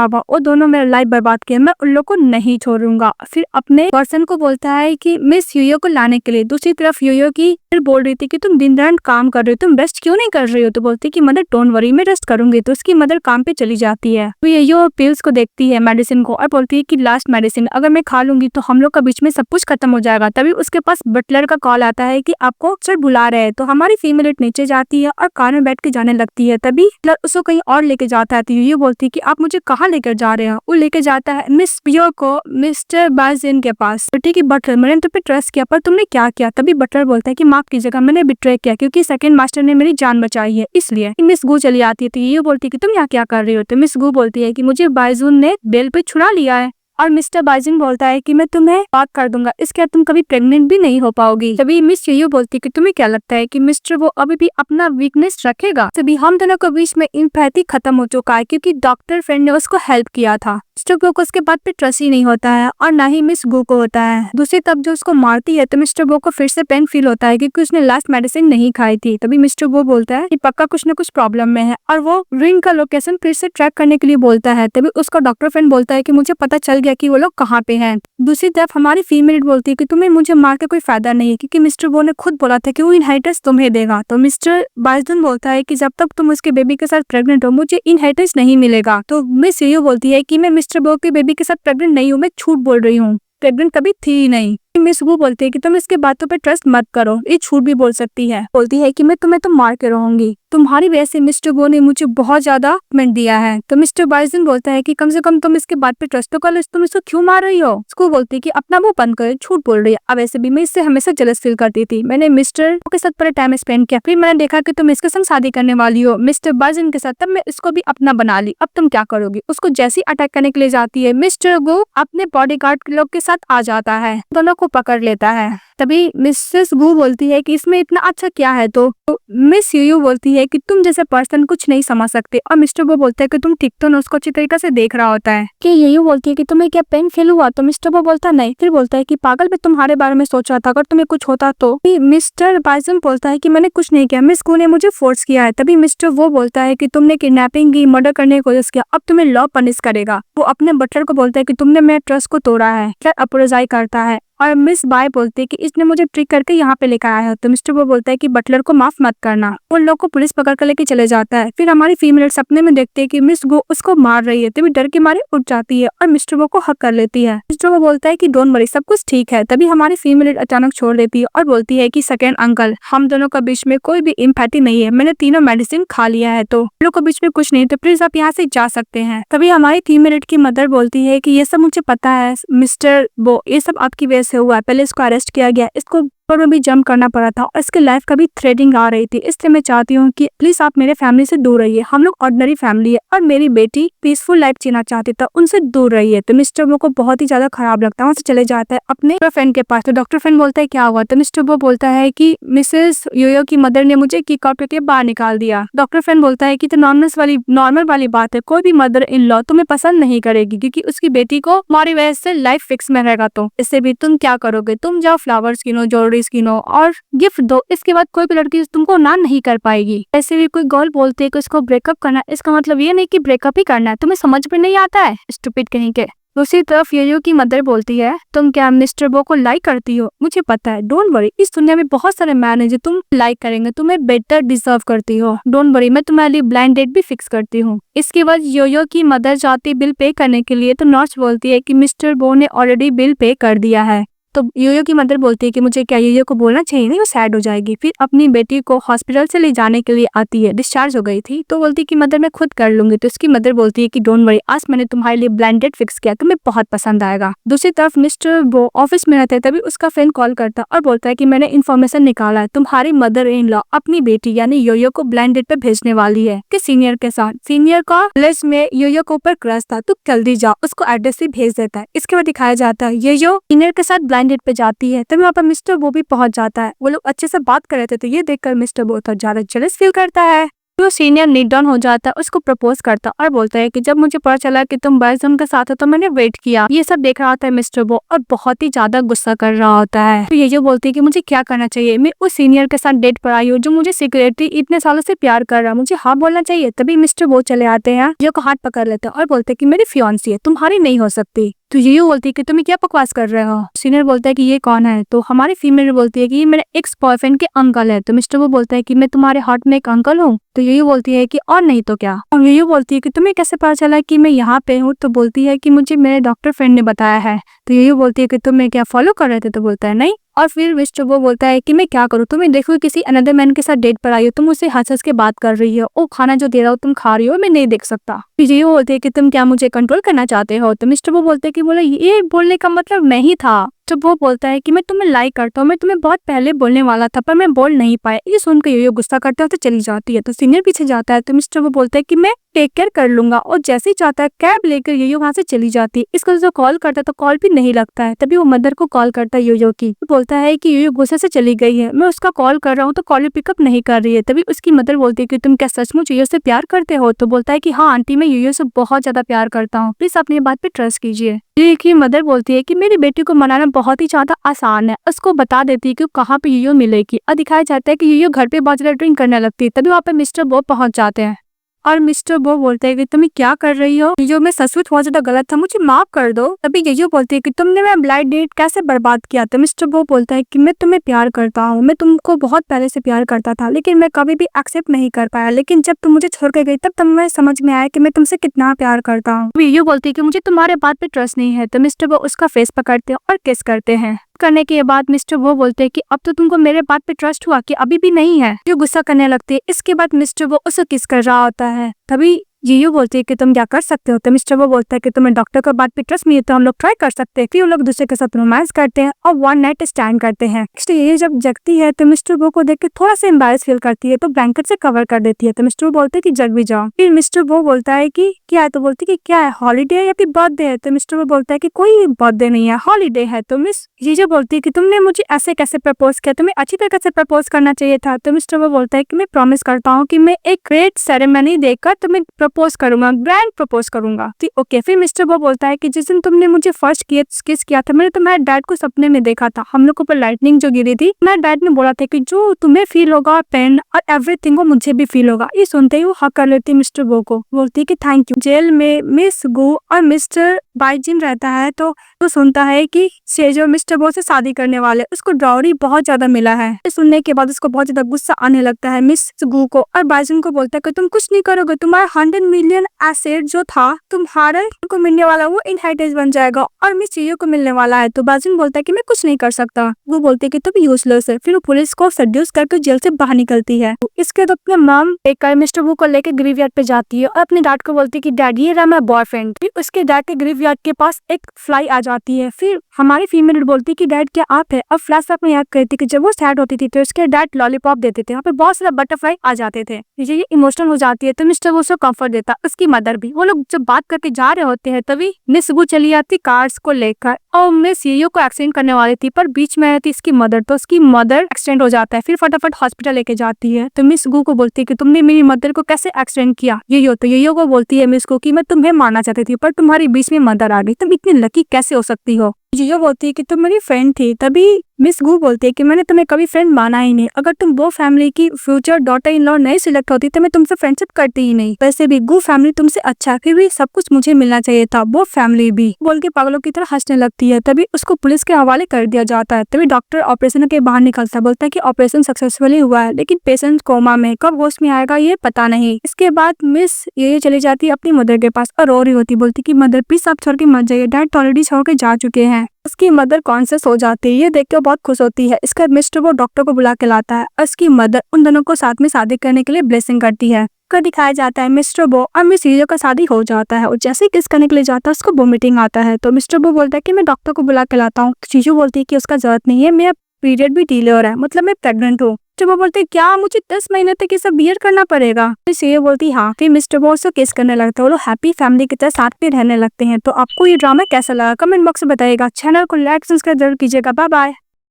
हुआ, वो दोनों मेरा लाइफ बर्बाद किया, मैं उन लोग को नहीं छोड़ूंगा। फिर अपने पर्सन को बोलता है कि मिस यूयो को लाने के लिए। दूसरी तरफ यूयो की फिर बोल रही थी कि तुम दिन रात काम कर रहे हो, तुम रेस्ट क्यों नहीं कर रही हो। तो बोलती कि मदर डोंट वरी, मैं रेस्ट करूंगी। तो उसकी मदर काम पे चली जाती है। तो यूयो पिल्स को देखती है मेडिसिन को और बोलती है कि लास्ट मेडिसिन अगर मैं खा लूंगी तो हम लोग का बीच में सब कुछ खत्म हो जाएगा। तभी उसके पास बटलर का कॉल आता है कि आपको सर बुला रहे हैं। तो हमारी फीमेल नीचे जाती है और कार में बैठ के जाने लगती है। तभी उसको कहीं और लेके जाता है। तो यूयो बोलती है कि आप मुझे कहाँ लेकर जा रहे हो। वो लेके जाता है मिस पियो को मिस्टर बाजिन के पास। तो ठीक है बटलर, मैंने तुम पे ट्रस्ट किया पर तुमने क्या किया। तभी बटलर बोलता है कि माफ कीजिएगा, मैंने बिट्रे किया क्योंकि सेकंड मास्टर ने मेरी जान बचाई है इसलिए। मिस गू चली आती है। तो ये बोलती है कि तुम यहाँ क्या कर रही हो। तो मिस गू बोलती है कि मुझे बाइजून ने बेल पे छुड़ा लिया है और मिस्टर बाइजन बोलता है कि मैं तुम्हें बात कर दूंगा, इसके बाद तुम कभी प्रेग्नेंट भी नहीं हो पाओगी। तभी मिस यूयू बोलती है कि तुम्हें क्या लगता है कि मिस्टर वो अभी भी अपना वीकनेस रखेगा। तभी हम दोनों के बीच में एम्पैथी खत्म हो चुका है क्योंकि डॉक्टर फ्रेंड ने उसको हेल्प किया था। मिस्टर गो को उसके बाद पे ट्रस्ट ही नहीं होता है और ना ही मिस गो को होता है। दूसरी तरफ जो उसको मारती है तो मिस्टर गो को फिर से पेन फील होता है क्योंकि उसने लास्ट मेडिसिन नहीं खाई थी। तभी मिस्टर गो बोलता है कि पक्का कुछ न कुछ प्रॉब्लम में है और वो रिंग का लोकेशन फिर से ट्रैक करने के लिए बोलता है। तभी उसका डॉक्टर फ्रेंड बोलता है कि मुझे पता चल गया कि वो लोग कहाँ पे हैं। दूसरी तरफ हमारी फीमेल बोलती है कि तुम्हें मुझे मार के कोई फायदा नहीं है क्योंकि मिस्टर गो ने खुद बोला था कि वो इनहेरिटेंस तुम्हें देगा। तो मिस्टर बाइजन बोलता है कि जब तक तुम उसके बेबी के साथ प्रेग्नेंट हो मुझे इनहेरिटेंस नहीं मिलेगा। तो मिस यूयू बोलती है कि मैं मिस्टर गो के बेबी के साथ प्रेग्नेंट नहीं हूँ, मैं झूठ बोल रही हूँ, प्रेग्नेंट कभी थी ही नहीं। मिस वो बोलती है कि तुम इसके बातों पे ट्रस्ट मत करो, ये झूठ भी बोल सकती है। बोलती है कि मैं तुम्हें तो मार के रहूंगी, तुम्हारी वजह से मिस्टर गो ने मुझे बहुत ज्यादा कमेंट दिया है। तो मिस्टर बाइजन बोलता है कि कम से कम तुम इसके बात पे ट्रस्ट तो कर लो, तुम इसको क्यों मार रही हो। उसको बोलती है कि अपना मुंह बंद कर, झूठ बोल रही है। अब ऐसे भी मैं इससे हमेशा जलस फील करती थी, मैंने मिस्टर के साथ पूरा टाइम स्पेंड किया, फिर मैंने देखा कि तुम इसके संग शादी करने वाली हो मिस्टर बाइजन के साथ, तब मैं इसको भी अपना बना ली, अब तुम क्या करोगी। उसको जैसी अटैक करने के लिए जाती है मिस्टर गो अपने बॉडीगार्ड लोग के साथ आ जाता है, दोनों को पकड़ लेता है। तभी मिसेस गू बोलती है कि इसमें इतना अच्छा क्या है। तो मिस यूयू बोलती है कि तुम जैसे पर्सन कुछ नहीं समझ सकते और मिस्टर गो बोलता है कि तुम ठीक तो ना, उसको अच्छी तरीके से देख रहा होता है। कि यूयू बोलती है कि तुम्हें क्या पेन फील हुआ। तो मिस्टर गो बोलता नहीं, फिर बोलता है कि पागल मैं तुम्हारे बारे में सोच रहा था, अगर तुम्हें कुछ होता तो। मिस्टर बाइजन बोलता है कि मैंने कुछ नहीं किया, मिस गू ने मुझे फोर्स किया है। तभी मिस्टर वो बोलता है कि तुमने किडनैपिंग की, मर्डर करने की कोशिश किया, अब तुम्हें लॉ पनिश करेगा। वो अपने बटलर को बोलता है कि तुमने मेरे ट्रस्ट को तोड़ा है, फिर अपोलोजाइज करता है और मिस बाय बोलती है कि इसने मुझे ट्रिक करके यहाँ पे लेकर आया है। तो मिस्टर वो बोलता है कि बटलर को माफ मत करना। उन लोग को पुलिस पकड़ कर लेके चले जाता है। फिर हमारी फीमेल सपने में देखते है कि मिस गो उसको मार रही है, तभी डर के मारे उठ जाती है और मिस्टर वो को हक कर लेती है। मिस्टर वो बोलता है कि डोंट वरी, सब कुछ ठीक है। तभी हमारी फीमेल अचानक छोड़ देती है और बोलती है कि सेकंड अंकल, हम दोनों के बीच में कोई भी एम्पैथी नहीं है, मैंने तीनों मेडिसिन खा लिया है, तो हम लोग के बीच में कुछ नहीं, तो प्लीज आप यहाँ से जा सकते हैं। तभी हमारी फीमेल की मदर बोलती है कि ये सब मुझे पता है मिस्टर वो, ये सब आपकी वजह से हुआ है, पहले इसको अरेस्ट किया गया, इसको में भी जंप करना पड़ा था और इसके लाइफ का भी थ्रेडिंग आ रही थी, इसलिए मैं चाहती हूँ कि प्लीज आप मेरे फैमिली से दूर रहिए, हम लोग ऑर्डिनरी फैमिली है और मेरी बेटी पीसफुल लाइफ जीना चाहती था, उनसे दूर रहिए। तो मिस्टर वो को बहुत ही ज्यादा खराब लगता है, वहाँ से चले जाता है अपने फ्रेंड के पास। तो डॉक्टर फ्रेंड बोलता है क्या हुआ। तो मिस्टर वो बोलता है कि मिसेस योयो की मदर ने मुझे किक आउट करके बाहर निकाल दिया। डॉक्टर फ्रेंड बोलता है कि तो नॉर्मल वाली बात है, कोई भी मदर इन लॉ तुम्हें पसंद नहीं करेगी क्योंकि उसकी बेटी को हमारी वजह से लाइफ फिक्स में रहेगा, तो इससे भी तुम क्या करोगे, तुम जाओ फ्लावर्स किनो, ज्वेलरीज किनो और गिफ्ट दो, इसके बाद कोई भी लड़की तुमको ना नहीं कर पाएगी। ऐसे भी कोई गर्ल बोलते है कि उसको ब्रेकअप करना, इसका मतलब ये नहीं कि ब्रेकअप ही करना है, तुम्हें समझ में नहीं आता है स्टूपिड कहीं के। दूसरी तरफ योयो की मदर बोलती है तुम क्या मिस्टर बो को लाइक करती हो, मुझे पता है, डोंट वरी, इस दुनिया में बहुत सारे मैन है जो तुम लाइक करेंगे, तुम्हें बेटर डिजर्व करती हो, डोंट वरी, मैं तुम्हारे लिए ब्लाइंड डेट भी फिक्स करती हूँ। इसके बाद योयो की मदर जाती बिल पे करने के लिए, तो नर्स बोलती है कि मिस्टर बो ने ऑलरेडी बिल पे कर दिया है। तो योयो की मदर बोलती है कि मुझे क्या योयो को बोलना चाहिए, नहीं वो सैड हो जाएगी। फिर अपनी बेटी को हॉस्पिटल से ले जाने के लिए आती है, डिस्चार्ज हो गई थी, तो बोलती है कि मदर मैं खुद कर लूंगी। तो उसकी मदर बोलती है कि डोंट वरी, आज मैंने तुम्हारे लिए ब्लाइंड डेट फिक्स किया, तुम्हें बहुत पसंद आएगा। दूसरी तरफ मिस्टर वो ऑफिस में रहते हैं, तभी उसका फ्रेंड कॉल करता और बोलता है कि मैंने इन्फॉर्मेशन निकाला है, तुम्हारी मदर इन लॉ अपनी बेटी यानी योयो को ब्लाइंड डेट पे भेजने वाली है कि सीनियर के साथ। सीनियर का कॉलेज में योयो के ऊपर क्रश था, तो जल्दी जाओ, उसको एड्रेस भी भेज देता है। इसके बाद दिखाया जाता है योयो सीनियर के साथ ब्लाइंड डेट पे जाती है, तभी वहाँ पर मिस्टर वो भी पहुंच जाता है। वो लोग अच्छे से बात कर रहे थे, तो ये देखकर मिस्टर वो तो ज्यादा जेलस फील करता है। तो सीनियर नीट डाउन हो जाता है, उसको प्रपोज करता और बोलता है कि जब मुझे पता चला कि तुम बाइजन के साथ हो तो मैंने वेट किया। ये सब देख रहा होता है मिस्टर वो और बहुत ही ज्यादा गुस्सा कर रहा होता है। तो ये जो बोलती है कि मुझे क्या करना चाहिए, मैं उस सीनियर के साथ डेट पर आई हूँ जो मुझे सिक्योरिटी इतने सालों से प्यार कर रहा है, मुझे हाँ बोलना चाहिए। तभी मिस्टर वो चले आते हैं, जो को हाथ पकड़ लेते हैं और बोलते हैं कि मेरी फियांसी है, तुम्हारी नहीं हो सकती। तो ये बोलती है कि तुम्हें क्या बकवास कर रहे हो। सीनियर बोलता है कि ये कौन है। तो हमारी फीमेल बोलती है कि ये मेरे एक्स बॉयफ्रेंड के अंकल है। तो मिस्टर वो बोलता है कि मैं तुम्हारे हार्ट में एक अंकल हूँ। तो ये बोलती है कि और नहीं तो क्या। और ये बोलती है कि तुम्हें कैसे पता चला कि मैं यहाँ पे हूँ। तो बोलती है कि मुझे मेरे डॉक्टर फ्रेंड ने बताया है। तो ये बोलती है कि तुम मैं क्या फॉलो कर रहे थे। तो बोलता है नहीं। और फिर मिस्टर वो बोलता है कि मैं क्या करूँ, तुम्हें देखो किसी अनदर मैन के साथ डेट पर आई हो, तुम उससे हंस हंस के बात कर रही हो, वो खाना जो दे रहा हो तुम खा रही हो, मैं नहीं देख सकता। फिर ये बोलते है कि तुम क्या मुझे कंट्रोल करना चाहते हो। तो मिस्टर वो बोलते है कि बोले ये बोलने का मतलब मैं ही था, तो वो बोलता है कि मैं तुम्हें लाइक करता हूँ, मैं तुम्हें बहुत पहले बोलने वाला था पर मैं बोल नहीं पाया। ये सुनकर यूयो गुस्सा करता है तो चली जाती है। तो सीनियर पीछे जाता है तो मिस्टर वो बोलता है कि मैं टेक केयर कर लूंगा, और जैसे ही जाता है कैब लेकर यूयो वहां से चली जाती है। इसको जो कॉल करता है तो कॉल भी नहीं लगता है। तभी वो मदर को कॉल करता है यूयो की, तो बोलता है कि यूयो गुस्से से चली गई है, मैं उसका कॉल कर रहा हूँ तो कॉल पिकअप नहीं कर रही है। तभी उसकी मदर बोलती है कि तुम क्या सचमुच यूयो से प्यार करते हो? तो बोलता है कि हाँ आंटी, मैं यूयो से बहुत ज्यादा प्यार करता हूँ, प्लीज अपनी बात पे ट्रस्ट कीजिए। की मदर बोलती है कि मेरी बेटी को मनाना बहुत ही ज्यादा आसान है, उसको बता देती है कि कहाँ पे यूयो मिलेगी। और दिखाया जाता है कि यूयो घर पे बहुत ज्यादा ड्रिंक करने लगती है। तभी वहाँ पे मिस्टर बो पहुंच जाते हैं और मिस्टर बो बोलते हैं कि तुम क्या कर रही हो, यूयो में सचमुच बहुत ज्यादा गलत था, मुझे माफ कर दो। तभी यूयो बोलती है कि तुमने मेरा ब्लाइंड डेट कैसे बर्बाद किया था। मिस्टर बो बोलता है कि मैं तुम्हें प्यार करता हूँ, मैं तुमको बहुत पहले से प्यार करता था, लेकिन मैं कभी भी एक्सेप्ट नहीं कर पाया, लेकिन जब तुम मुझे छोड़ के गई तब मैं समझ में आया कि मैं तुमसे कितना प्यार करता हूँ। यूयो बोलती है कि मुझे तुम्हारे बात पे ट्रस्ट नहीं है। तो मिस्टर बो उसका फेस पकड़ते हैं और किस करते हैं। करने के बाद मिस्टर वो बोलते हैं कि अब तो तुमको मेरे बात पे ट्रस्ट हुआ कि अभी भी नहीं है। जो गुस्सा करने लगती है। इसके बाद मिस्टर वो उसे किस कर रहा होता है। तभी यूयो बोलती है कि तुम क्या कर सकते हो। तो मिस्टर वो बोलता है कि तुम्हें डॉक्टर का बात पे ट्रस्ट नहीं है तो हम लोग ट्राई कर सकते हैं। फिर वो लोग दूसरे के साथ रोमांस करते हैं और वन नाइट स्टैंड करते हैं। नेक्स्ट ये जब जगती है तो मिस्टर वो को देख के थोड़ा सा एम्बैरेस फील करती है तो ब्लैंकेट से कवर कर देती है। तो मिस्टर वो बोलते हैं कि जग भी जाओ। फिर मिस्टर वो बोलता है कि क्या है, तो बोलती है कि क्या है, हॉलीडे या फिर बर्थडे है। तो मिस्टर वो बोलता है कि कोई बर्थडे नहीं है, हॉलीडे है। तो मिस यूयो बोलती है कि तुमने मुझे ऐसे कैसे प्रपोज किया, तुम्हें अच्छी तरह से प्रपोज करना चाहिए था। तो मिस्टर वो बोलता है कि मैं प्रॉमिस करता हूँ कि मैं एक ग्रेट सेरेमनी देकर तुम्हें प्रपोज करूंगा, ग्रैंड प्रपोज करूंगा। ओके। फिर मिस्टर वो बोलता है कि जिस दिन तुमने मुझे फर्स्ट किस किया था, मैंने तुम्हारे डैड को सपने में देखा था, हम लोग के ऊपर लाइटनिंग जो गिरी थी, मेरे डैड ने बोला था कि जो तुम्हें फील होगा पेन और एवरीथिंग वो मुझे भी फील होगा। ये सुनते ही वो हक कर लेती है मिस्टर बो को, बोलती है कि थैंक यू। जेल में मिस गू और मिस्टर बाइजिन रहता है तो सुनता है कि सेजो मिस्टर बो से शादी करने वाले, उसको डाउरी बहुत ज्यादा मिला है। सुनने के बाद उसको बहुत ज्यादा गुस्सा आने लगता है मिस गू को, और बाइजिन को बोलता है कि तुम कुछ नहीं करोगे, तुम्हारा 100 मिलियन एसेट जो था तुम्हारे को मिलने वाला वो इनहेरिटेंस बन जाएगा और मिस यूयो को मिलने वाला है। तो बाइजिन बोलता है कि मैं कुछ नहीं कर सकता। वो बोलते है कि तुम यूजलेस है। फिर वो पुलिस को सड्यूस करके जेल से बाहर निकलती है। इसके बाद अपने मॉम एक मिस्टर बो को लेकर ग्रेवयार्ड पे जाती है और अपने डैड को बोलती है कि डैड ये रहा मेरा बॉयफ्रेंड। फिर उसके डैड के ग्रेवयार्ड के पास एक फ्लाई आ जाती है। फिर हमारी फीमेल बोलती है कि डैड क्या आप है। अब फ्लैशबैक में याद करती है कि जब वो सैड होती थी तो उसके डैड लॉलीपॉप देते थे, वहाँ पे बहुत सारा बटरफ्लाई आ जाते थे। ये इमोशनल हो जाती है तो मिस्टर वो उसको कंफर्ट देता, उसकी मदर भी। वो लोग जब बात करके जा रहे होते हैं तभी मिस गू चली आती कार्स को लेकर और मिस यूयो को एक्सीडेंट करने वाली थी, पर बीच में थी इसकी मदर, तो उसकी मदर एक्सीडेंट हो जाता है। फिर फटाफट हॉस्पिटल लेके जाती है तो मिस गू को बोलती है कि तुमने मेरी मदर को कैसे एक्सीडेंट किया। यूयो तो यूयो को बोलती है मिस गू कि मैं तुम्हें मारना चाहती थी पर तुम्हारी बीच में मदर आ गई, तुम इतनी लकी कैसे हो सकती हो। यूयो बोलती है कि तुम मेरी फ्रेंड थी। तभी मिस गू बोलती है कि मैंने तुम्हें कभी फ्रेंड माना ही नहीं, अगर तुम वो फैमिली की फ्यूचर डॉटर इन लॉ नहीं सिलेक्ट होती तो मैं तुमसे फ्रेंडशिप करती ही नहीं। वैसे भी गू फैमिली तुमसे अच्छा है, फिर भी सब कुछ मुझे मिलना चाहिए था, वो फैमिली भी। बोल के पागलों की तरह हंसने लगती है। तभी उसको पुलिस के हवाले कर दिया जाता है। तभी डॉक्टर ऑपरेशन के बाहर निकलता है, बोलता है कि ऑपरेशन सक्सेसफुली हुआ है लेकिन पेशेंट कोमा में, कब होश में आएगा ये पता नहीं। इसके बाद मिस ये चली जाती है अपनी मदर के पास और रो रही होती, बोलती कि मदर प्लीज आप छोड़ के मत जाइए, डैड ऑलरेडी छोड़ के जा चुके हैं। उसकी मदर कॉन्शियस हो जाती है, ये देख के बहुत खुश होती है। इसका मिस्टर वो डॉक्टर को बुला के लाता है। उसकी मदर उन दोनों को साथ में शादी करने के लिए ब्लेसिंग करती है। को दिखाया जाता है मिस्टर बो और मिस यूयो का शादी हो जाता है और जैसे ही किस करने के लिए जाता है उसको वोमिटिंग आता है। तो मिस्टर बो बोलता है कि मैं डॉक्टर को बुला के लाता हूँ। चीजू बोलती है कि उसका जरूरत नहीं है, मेरा पीरियड भी डिले हो रहा है, मतलब मैं प्रेग्नेंट हूँ। तो वो बोलते क्या मुझे 10 महीने तक ये सब बियर करना पड़ेगा। तो ये बोलती हाँ। फिर मिस्टर बो उसको किस करने लगता है, वो लोग हैप्पी फैमिली की तरह साथ में रहने लगते हैं। तो आपको ये ड्रामा कैसा लगा कमेंट बॉक्स में बताइएगा। चैनल को लाइक सब्सक्राइब जरूर कीजिएगा। Bye bye.